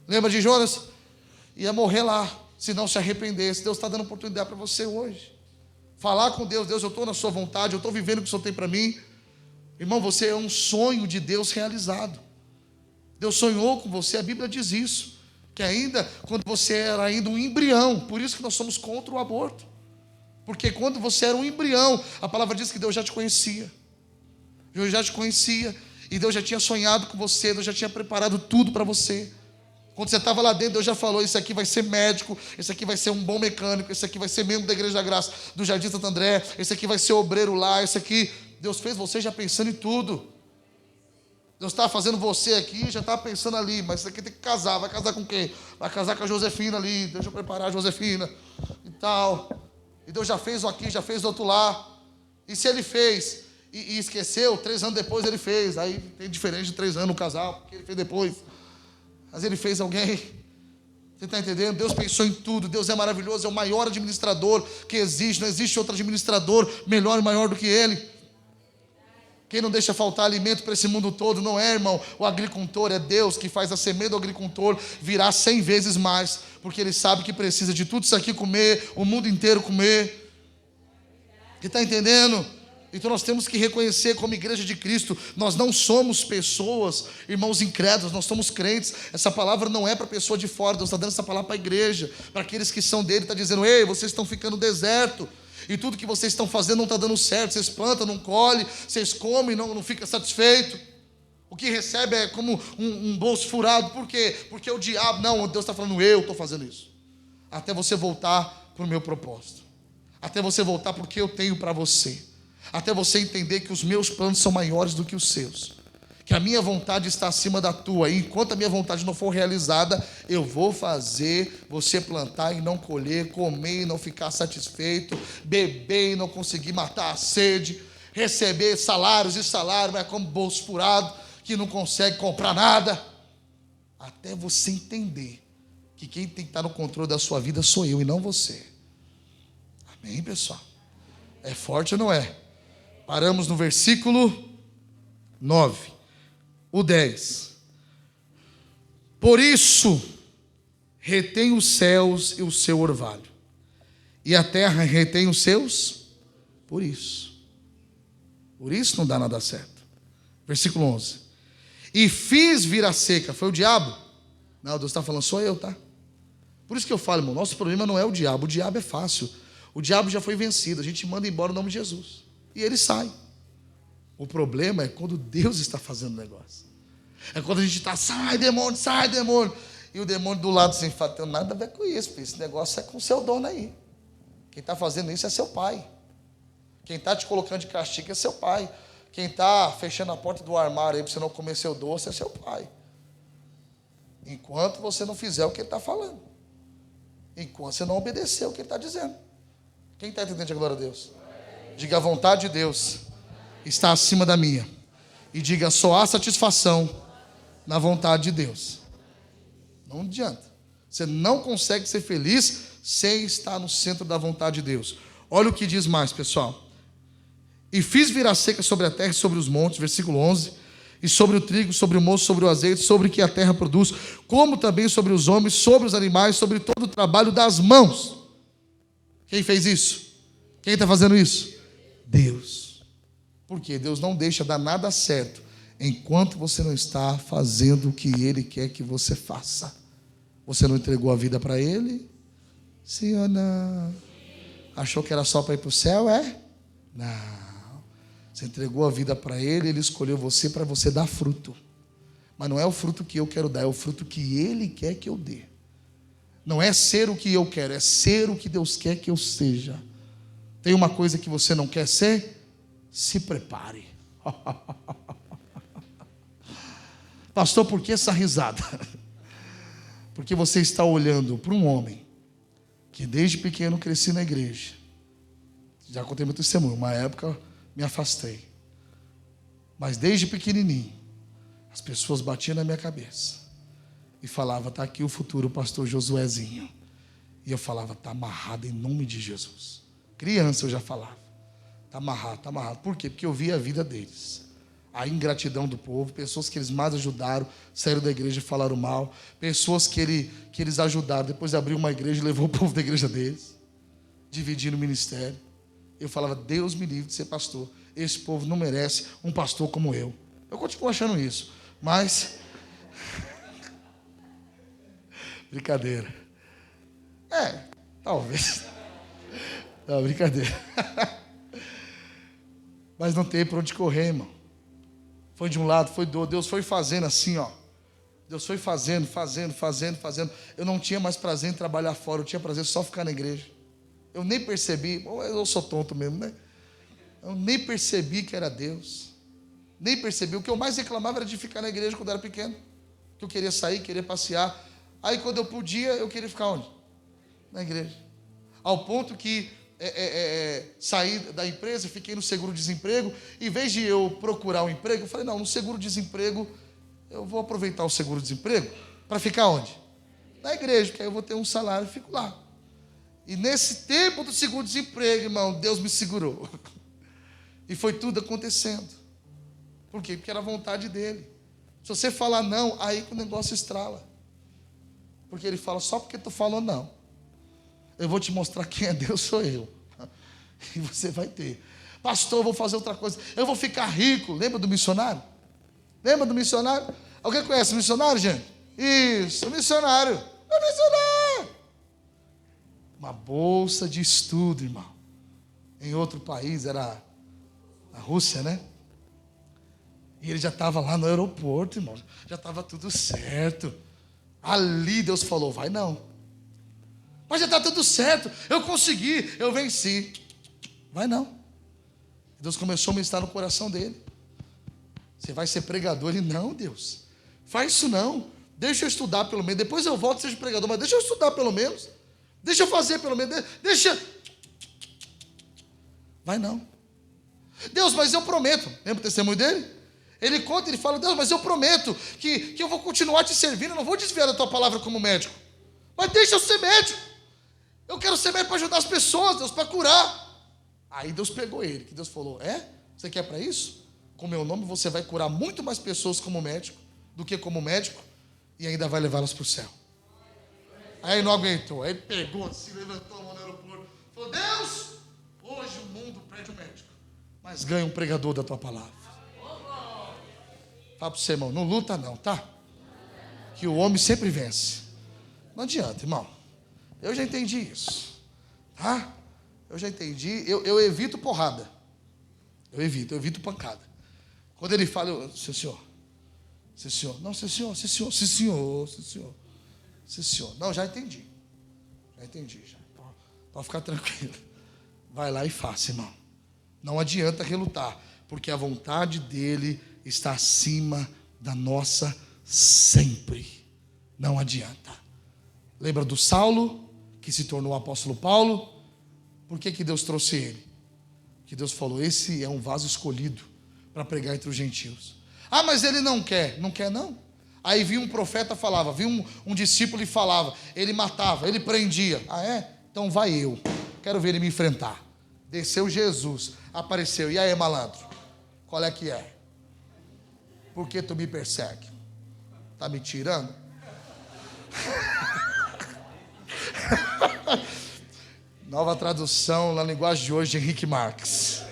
Lembra de Jonas? Ia morrer lá, se não se arrependesse. Deus está dando oportunidade para você hoje. Falar com Deus: Deus, eu estou na sua vontade, eu estou vivendo o que o Senhor tem para mim. Irmão, você é um sonho de Deus realizado. Deus sonhou com você, a Bíblia diz isso. Que ainda, quando você era ainda um embrião, por isso que nós somos contra o aborto. Porque quando você era um embrião, a palavra diz que Deus já te conhecia. Deus já te conhecia. E Deus já tinha sonhado com você, Deus já tinha preparado tudo para você. Quando você estava lá dentro, Deus já falou, esse aqui vai ser médico, esse aqui vai ser um bom mecânico, esse aqui vai ser membro da Igreja da Graça, do Jardim Santo André, esse aqui vai ser obreiro lá, esse aqui... Deus fez você já pensando em tudo. Deus estava fazendo você aqui, já estava pensando ali, mas esse aqui tem que casar, vai casar com quem? Vai casar com a Josefina ali, deixa eu preparar a Josefina e tal. E Deus já fez um aqui, já fez outro lá. E se ele fez e esqueceu, 3 anos depois ele fez, aí tem diferença de 3 anos no casal, porque ele fez depois. Mas ele fez alguém. Você está entendendo? Deus pensou em tudo. Deus é maravilhoso, é o maior administrador que existe. Não existe outro administrador melhor e maior do que ele. Quem não deixa faltar alimento para esse mundo todo não é, irmão, o agricultor, é Deus que faz a semente do agricultor virar 100 vezes mais, porque Ele sabe que precisa de tudo isso aqui comer, o mundo inteiro comer. Você está entendendo? Então nós temos que reconhecer como igreja de Cristo, nós não somos pessoas, irmãos incrédulos, nós somos crentes. Essa palavra não é para pessoa de fora, Deus está dando essa palavra para a igreja, para aqueles que são dele, está dizendo, ei, vocês estão ficando deserto, e tudo que vocês estão fazendo não está dando certo, vocês plantam, não colhem, vocês comem, não ficam satisfeitos, o que recebe é como um bolso furado. Por quê? Porque o diabo, não, Deus está falando, eu estou fazendo isso, até você voltar para o meu propósito, até você voltar porque eu tenho para você, até você entender que os meus planos são maiores do que os seus, que a minha vontade está acima da tua, e enquanto a minha vontade não for realizada, eu vou fazer você plantar e não colher, comer e não ficar satisfeito, beber e não conseguir matar a sede, receber salários e salários, mas como bolso furado, que não consegue comprar nada, até você entender que quem tem que estar no controle da sua vida sou eu e não você. Amém, pessoal? É forte ou não é? Paramos no versículo 9. O 10. Por isso, retém os céus e o seu orvalho, e a terra retém os seus, por isso. Por isso não dá nada certo. Versículo 11. E fiz vir a seca. Foi o diabo? Não, Deus está falando, sou eu, tá? Por isso que eu falo, irmão, nosso problema não é o diabo é fácil. O diabo já foi vencido, a gente manda embora o nome de Jesus, e ele sai. O problema é quando Deus está fazendo o negócio. É quando a gente está, sai demônio, e o demônio do lado assim, fala, tem nada a ver com isso, filho. Esse negócio é com o seu dono aí. Quem está fazendo isso é seu pai. Quem está te colocando de castigo é seu pai. Quem está fechando a porta do armário aí para você não comer seu doce é seu pai. Enquanto você não fizer o que ele está falando. Enquanto você não obedecer o que ele está dizendo. Quem está entendendo a glória a Deus? Diga, a vontade de Deus está acima da minha. E diga, só há satisfação na vontade de Deus. Não adianta. Você não consegue ser feliz sem estar no centro da vontade de Deus. Olha o que diz mais, pessoal. E fiz vir a seca sobre a terra e sobre os montes, versículo 11, e sobre o trigo, sobre o moço, sobre o azeite, sobre o que a terra produz, como também sobre os homens, sobre os animais, sobre todo o trabalho das mãos. Quem fez isso? Quem está fazendo isso? Deus. Por quê? Deus não deixa dar nada certo enquanto você não está fazendo o que Ele quer que você faça. Você não entregou a vida para Ele? Sim ou não? Achou que era só para ir para o céu, é? Não. Você entregou a vida para Ele, Ele escolheu você para você dar fruto. Mas não é o fruto que eu quero dar, é o fruto que Ele quer que eu dê. Não é ser o que eu quero, é ser o que Deus quer que eu seja. Tem uma coisa que você não quer ser? Se prepare. Pastor, por que essa risada? Porque você está olhando para um homem que desde pequeno cresci na igreja. Já contei muito testemunho. Uma época me afastei. Mas desde pequenininho, as pessoas batiam na minha cabeça e falavam, está aqui o futuro pastor Josuézinho. E eu falava, está amarrado em nome de Jesus. Criança eu já falava, está amarrado, está amarrado. Por quê? Porque eu via a vida deles. A ingratidão do povo, pessoas que eles mais ajudaram, saíram da igreja e falaram mal. Pessoas que eles ajudaram, depois abriu uma igreja e levou o povo da igreja deles. Dividindo o ministério. Eu falava, Deus me livre de ser pastor. Esse povo não merece um pastor como eu. Eu continuo achando isso. Mas Brincadeira. Talvez. Não, brincadeira. Mas não tem para onde correr, irmão. Foi de um lado, foi do outro. Deus foi fazendo assim, ó. Deus foi fazendo. Eu não tinha mais prazer em trabalhar fora. Eu tinha prazer só ficar na igreja. Eu nem percebi. Eu sou tonto mesmo, né? Eu nem percebi que era Deus. Nem percebi. O que eu mais reclamava era de ficar na igreja quando eu era pequeno. Que eu queria sair, queria passear. Aí quando eu podia, eu queria ficar onde? Na igreja. Ao ponto que saí da empresa, fiquei no seguro-desemprego. Em vez de eu procurar um emprego, eu falei, não, no seguro-desemprego, eu vou aproveitar o seguro-desemprego para ficar onde? Na igreja, porque aí eu vou ter um salário e fico lá. E nesse tempo do seguro-desemprego, irmão, Deus me segurou. E foi tudo acontecendo. Por quê? Porque era a vontade dele. Se você falar não, aí que o negócio estrala. Porque ele fala, só porque tu falou não, eu vou te mostrar quem é Deus, sou eu. E você vai ter. Pastor, eu vou fazer outra coisa. Eu vou ficar rico. Lembra do missionário? Lembra do missionário? Alguém conhece o missionário, gente? Isso, o missionário. É o missionário. Uma bolsa de estudo, irmão. Em outro país, era a Rússia, né? E ele já estava lá no aeroporto, irmão. Já estava tudo certo. Ali Deus falou, vai não. Mas já está tudo certo. Eu consegui, eu venci. Vai não. Deus começou a ministrar no coração dele. Você vai ser pregador? Ele, não, Deus. Faz isso não. Deixa eu estudar pelo menos. Depois eu volto e seja pregador. Mas deixa eu estudar pelo menos. Deixa eu fazer pelo menos. Deixa. Vai não. Deus, mas eu prometo. Lembra o testemunho dele? Ele conta, ele fala, Deus, mas eu prometo que eu vou continuar te servindo. Eu não vou desviar da tua palavra como médico. Mas deixa eu ser médico. Eu quero ser médico para ajudar as pessoas, Deus, para curar. Aí Deus pegou ele, que Deus falou, você quer para isso? Com meu nome você vai curar muito mais pessoas como médico do que como médico e ainda vai levá-las para o céu. Aí não aguentou, aí pegou assim, levantou a mão no aeroporto, falou, Deus, hoje o mundo perde um médico, mas ganha um pregador da tua palavra. Fala para você, irmão, não luta não, tá? Que o homem sempre vence. Não adianta, irmão. Eu já entendi isso, tá? Eu já entendi, eu evito porrada. Eu evito pancada. Quando ele fala, sim senhor, não, sim senhor. Não, já entendi. Já. Pode ficar tranquilo. Vai lá e faça, irmão. Não adianta relutar, porque a vontade dele está acima da nossa sempre. Não adianta. Lembra do Saulo, que se tornou o apóstolo Paulo? Por que Deus trouxe ele? Que Deus falou, esse é um vaso escolhido para pregar entre os gentios. Ah, mas ele não quer. Não quer não? Aí vinha um profeta, falava, vinha um discípulo e falava, ele matava, ele prendia. Ah, é? Então vai eu. Quero ver ele me enfrentar. Desceu Jesus, apareceu. E aí, malandro? Qual é que é? Por que tu me persegue? Tá me tirando? Nova tradução na linguagem de hoje de Henrique Marques.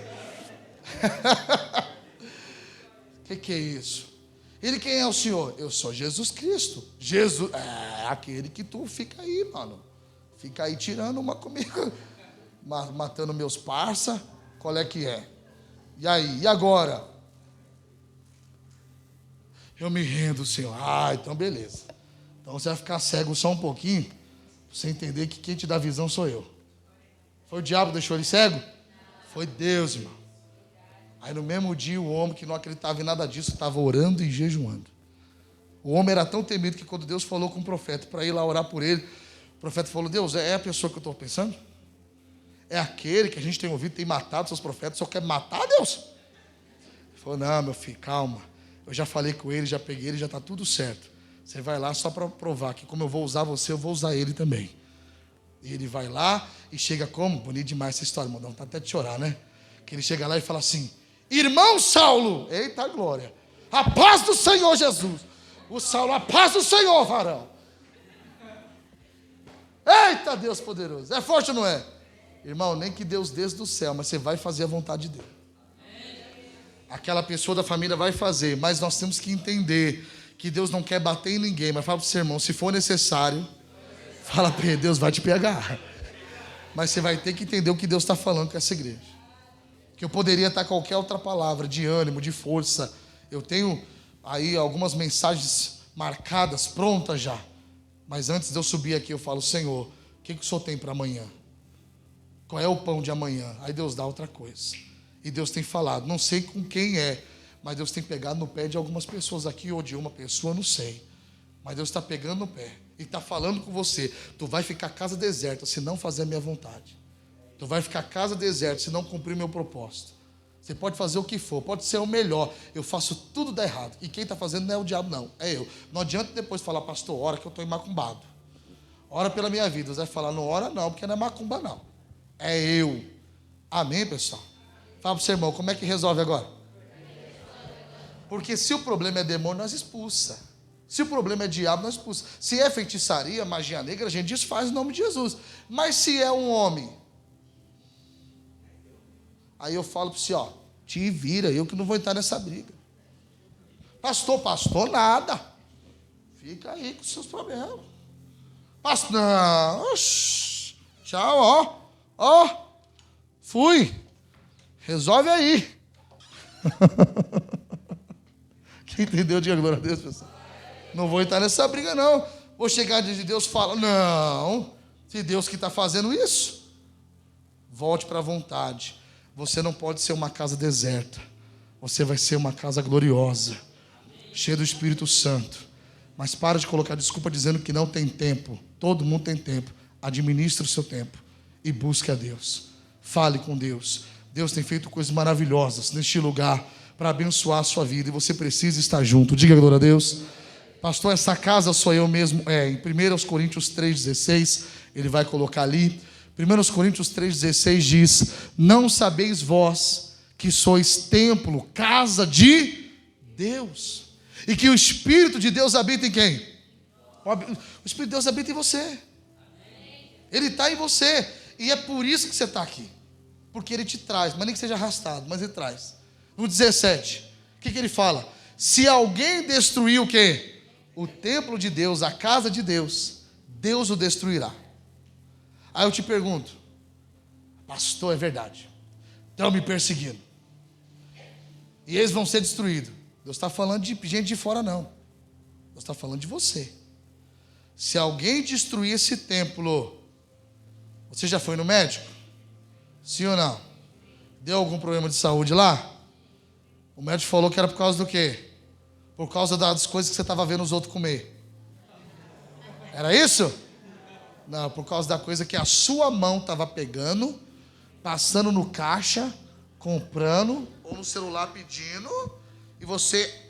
Que é isso? Ele quem é o Senhor? Eu sou Jesus Cristo. Jesus é aquele que tu fica aí, mano. Fica aí tirando uma comigo, matando meus parça. Qual é que é? E aí? E agora? Eu me rendo, Senhor. Ah, então beleza. Então você vai ficar cego só um pouquinho, pra você entender que quem te dá visão sou eu. Foi o diabo que deixou ele cego? Foi Deus, irmão. Aí no mesmo dia o homem que não acreditava em nada disso estava orando e jejuando. O homem era tão temido que quando Deus falou com o profeta para ir lá orar por ele, o profeta falou, Deus, é a pessoa que eu estou pensando? É aquele que a gente tem ouvido, tem matado seus profetas, só quer matar Deus? Ele falou, não, meu filho, calma. Eu já falei com ele, já peguei ele, já está tudo certo. Você vai lá só para provar que como eu vou usar você, eu vou usar ele também. E ele vai lá e chega como? Bonito demais essa história, irmão, tá até de chorar, né? Que ele chega lá e fala assim, irmão Saulo, eita glória, a paz do Senhor Jesus. O Saulo, a paz do Senhor, varão. Eita Deus poderoso, é forte ou não é? Irmão, nem que Deus desça do céu, mas você vai fazer a vontade dele. Aquela pessoa da família vai fazer, mas nós temos que entender que Deus não quer bater em ninguém, mas fala para o seu irmão, se for necessário, fala para ele, Deus vai te pegar. Mas você vai ter que entender o que Deus está falando com essa igreja. Que eu poderia estar qualquer outra palavra de ânimo, de força. Eu tenho aí algumas mensagens marcadas, prontas já. Mas antes de eu subir aqui, eu falo, Senhor, o que o Senhor tem para amanhã? Qual é o pão de amanhã? Aí Deus dá outra coisa. E Deus tem falado, não sei com quem é, mas Deus tem pegado no pé de algumas pessoas aqui, ou de uma pessoa, não sei. Mas Deus está pegando no pé e está falando com você. Tu vai ficar casa deserta se não fazer a minha vontade. Tu vai ficar casa deserta se não cumprir o meu propósito. Você pode fazer o que for, pode ser o melhor. Eu faço tudo dar errado. E quem está fazendo não é o diabo, não. É eu. Não adianta depois falar, pastor, ora que eu estou macumbado. Ora pela minha vida. Você vai falar, não ora não, porque não é macumba não. É eu. Amém, pessoal? Fala para o seu irmão, como é que resolve agora? Porque se o problema é demônio, nós expulsa. Se o problema é diabo, nós expulsa. Se é feitiçaria, magia negra, a gente desfaz em nome de Jesus. Mas se é um homem, aí eu falo para você, ó, te vira, eu que não vou entrar nessa briga. Pastor, nada. Fica aí com seus problemas. Pastor, não, oxi, tchau, ó, fui. Resolve aí. Quem entendeu, diga glória a Deus, pessoal. Não vou entrar nessa briga, não. Vou chegar diante de Deus e falar, não, se Deus que está fazendo isso, volte para a vontade. Você não pode ser uma casa deserta. Você vai ser uma casa gloriosa, cheia do Espírito Santo. Mas para de colocar desculpa dizendo que não tem tempo. Todo mundo tem tempo. Administre o seu tempo e busque a Deus. Fale com Deus. Deus tem feito coisas maravilhosas neste lugar para abençoar a sua vida e você precisa estar junto. Diga glória a Deus. Pastor, essa casa sou eu mesmo. Em 1 Coríntios 3,16, ele vai colocar ali. 1 Coríntios 3,16 diz: não sabeis vós que sois templo, casa de Deus, e que o Espírito de Deus habita em quem? O Espírito de Deus habita em você. Ele está em você. E é por isso que você está aqui. Porque ele te traz, mas nem que seja arrastado, mas ele traz. No 17, o que ele fala? Se alguém destruir o quê? O templo de Deus, a casa de Deus, Deus o destruirá. Aí eu te pergunto, pastor, é verdade, estão me perseguindo e eles vão ser destruídos. Deus está falando de gente de fora, não. Deus está falando de você. Se alguém destruir esse templo, você já foi no médico? Sim ou não? Deu algum problema de saúde lá? O médico falou que era por causa do quê? Por causa das coisas que você estava vendo os outros comer. Era isso? Não, por causa da coisa que a sua mão estava pegando, passando no caixa, comprando, ou no celular pedindo, e você...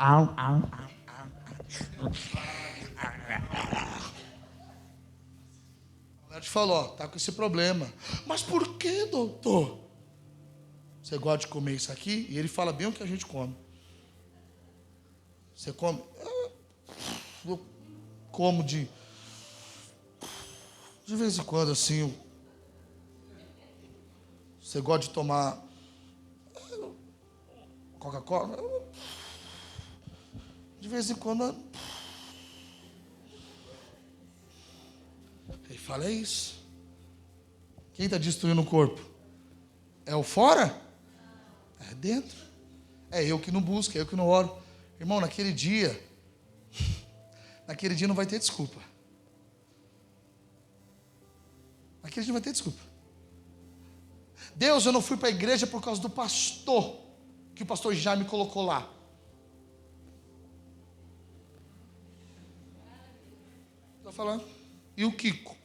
O médico falou, ó, tá com esse problema. Mas por que, doutor? Você gosta de comer isso aqui? E ele fala bem o que a gente come. Você come? Eu como de vez em quando, assim. Você gosta de tomar Coca-Cola? De vez em quando. Ele fala, é isso. Quem está destruindo o corpo? É o fora? É dentro. É eu que não busco, é eu que não oro. Irmão, naquele dia não vai ter desculpa. Naquele dia não vai ter desculpa. Deus, eu não fui para a igreja por causa do pastor, que o pastor já me colocou lá. Está falando? E o Kiko?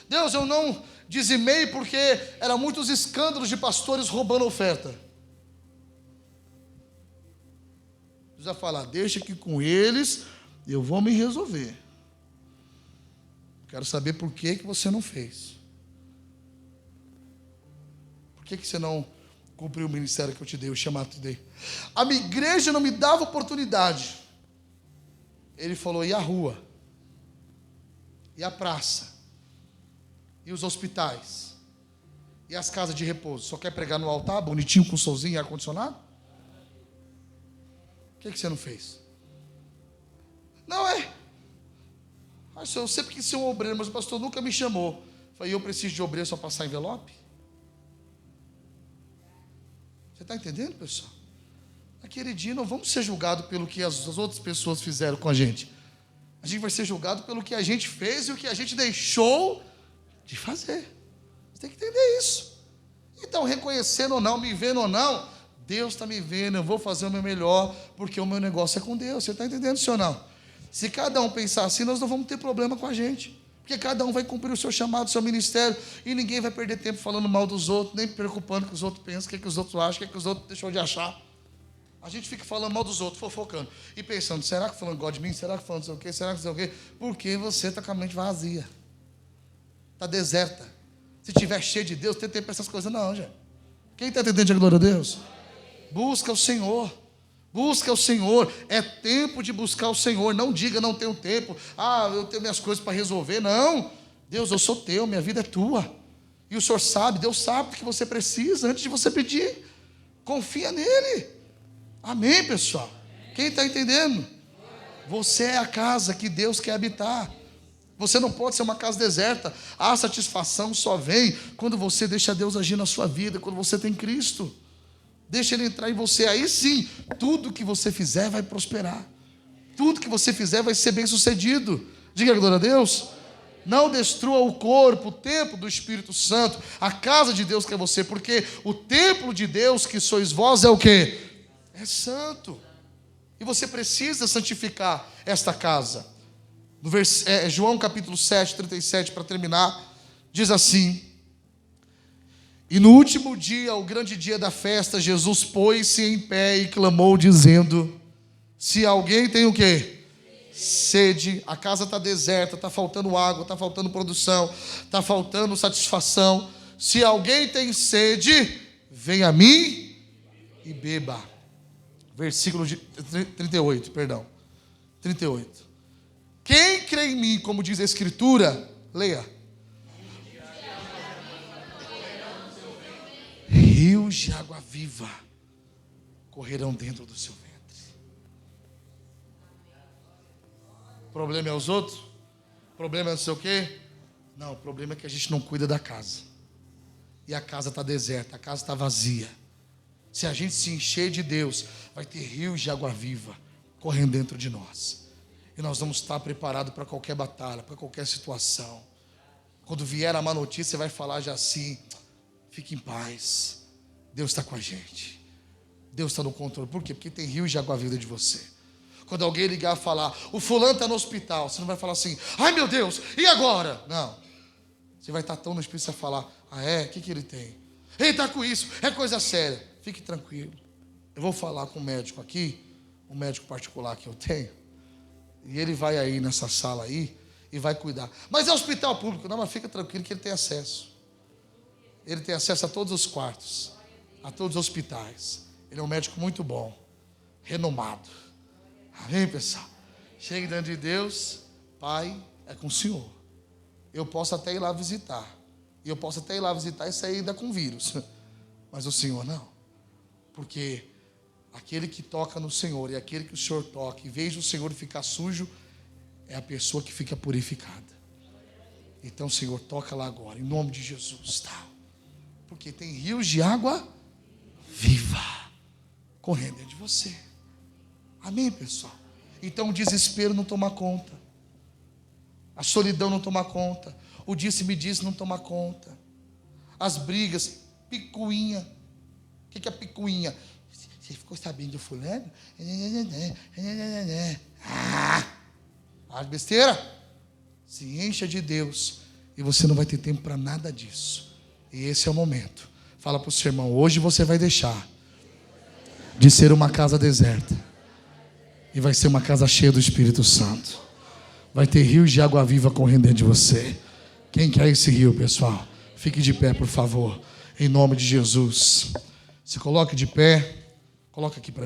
Deus, eu não dizimei porque eram muitos escândalos de pastores roubando oferta. Deus vai falar, deixa que com eles eu vou me resolver. Quero saber por que você não fez. Por que você não cumpriu o ministério que eu te dei, o chamado que eu te dei? A minha igreja não me dava oportunidade. Ele falou, e a rua? E a praça? E os hospitais? E as casas de repouso? Só quer pregar no altar, bonitinho, com solzinho e ar-condicionado? Por que você não fez? Não é. Eu sempre quis ser um obreiro, mas o pastor nunca me chamou. Eu falei, eu preciso de obreiro só passar envelope? Você está entendendo, pessoal? Naquele dia não vamos ser julgados pelo que as outras pessoas fizeram com a gente. A gente vai ser julgado pelo que a gente fez e o que a gente deixou de fazer. Você tem que entender isso. Então, reconhecendo ou não, me vendo ou não, Deus está me vendo, eu vou fazer o meu melhor, porque o meu negócio é com Deus. Você está entendendo, senhor, não? Se cada um pensar assim, nós não vamos ter problema com a gente. Porque cada um vai cumprir o seu chamado, o seu ministério, e ninguém vai perder tempo falando mal dos outros, nem preocupando com o que os outros pensam, o que os outros acham, o que os outros deixou de achar. A gente fica falando mal dos outros, fofocando, e pensando, será que falando gosta de mim? Será que falando não sei o quê? Será que não sei o quê? Porque você está com a mente vazia. Está deserta. Se estiver cheio de Deus, tem tempo para essas coisas não, gente. Quem está entendendo a glória a Deus? Busca o Senhor. Busca o Senhor. É tempo de buscar o Senhor. Não diga, não tenho tempo. Eu tenho minhas coisas para resolver. Não. Deus, eu sou teu, minha vida é tua. E o Senhor sabe, Deus sabe o que você precisa antes de você pedir. Confia nele. Amém, pessoal? Quem está entendendo? Você é a casa que Deus quer habitar. Você não pode ser uma casa deserta. A satisfação só vem quando você deixa Deus agir na sua vida, quando você tem Cristo. Deixa Ele entrar em você. Aí sim, tudo que você fizer vai prosperar. Tudo que você fizer vai ser bem sucedido. Diga glória a Deus. Não destrua o corpo, o templo do Espírito Santo, a casa de Deus que é você, porque o templo de Deus que sois vós é o quê? É santo. E você precisa santificar esta casa. No João capítulo 7, 37, para terminar, diz assim: e no último dia, o grande dia da festa, Jesus pôs-se em pé e clamou, dizendo: se alguém tem o quê? Sede. A casa está deserta, está faltando água, está faltando produção, está faltando satisfação. Se alguém tem sede, venha a mim e beba. Versículo 38, perdão. 38. Quem crê em mim, como diz a Escritura, leia. Rios de água viva correrão dentro do seu ventre. O problema é os outros? O problema é não sei o quê? Não, o problema é que a gente não cuida da casa. E a casa está deserta, a casa está vazia. Se a gente se encher de Deus, vai ter rios de água viva correndo dentro de nós. E nós vamos estar preparados para qualquer batalha, para qualquer situação. Quando vier a má notícia, você vai falar já assim: fique em paz. Deus está com a gente. Deus está no controle. Por quê? Porque tem rios de água viva de você. Quando alguém ligar e falar: o fulano está no hospital, você não vai falar assim: ai meu Deus, e agora? Não. Você vai estar tão no espírito, você vai falar: ah é? O que ele tem? Ele está com isso, é coisa séria. Fique tranquilo. Eu vou falar com o médico aqui, um médico particular que eu tenho, e ele vai aí nessa sala aí e vai cuidar. Mas é hospital público. Não, mas fica tranquilo que ele tem acesso. Ele tem acesso a todos os quartos, a todos os hospitais. Ele é um médico muito bom, renomado. Amém, pessoal? Chegue diante de Deus: Pai, é com o Senhor. Eu posso até ir lá visitar. E eu posso até ir lá visitar e sair ainda com vírus. Mas o Senhor não. Porque aquele que toca no Senhor e aquele que o Senhor toca, em vez de o Senhor ficar sujo, é a pessoa que fica purificada. Então, Senhor, toca lá agora, em nome de Jesus, tá? Porque tem rios de água viva correndo dentro de você. Amém, pessoal? Então o desespero não toma conta, a solidão não toma conta, o disse-me-disse não toma conta, as brigas, picuinha. O que é picuinha? Você ficou sabendo do fulano? Besteira. Se encha de Deus e você não vai ter tempo para nada disso. E esse é o momento. Fala para o seu irmão: hoje você vai deixar de ser uma casa deserta e vai ser uma casa cheia do Espírito Santo. Vai ter rios de água viva correndo dentro de você. Quem quer esse rio, pessoal? Fique de pé, por favor, em nome de Jesus. Se coloque de pé. Coloca aqui para mim.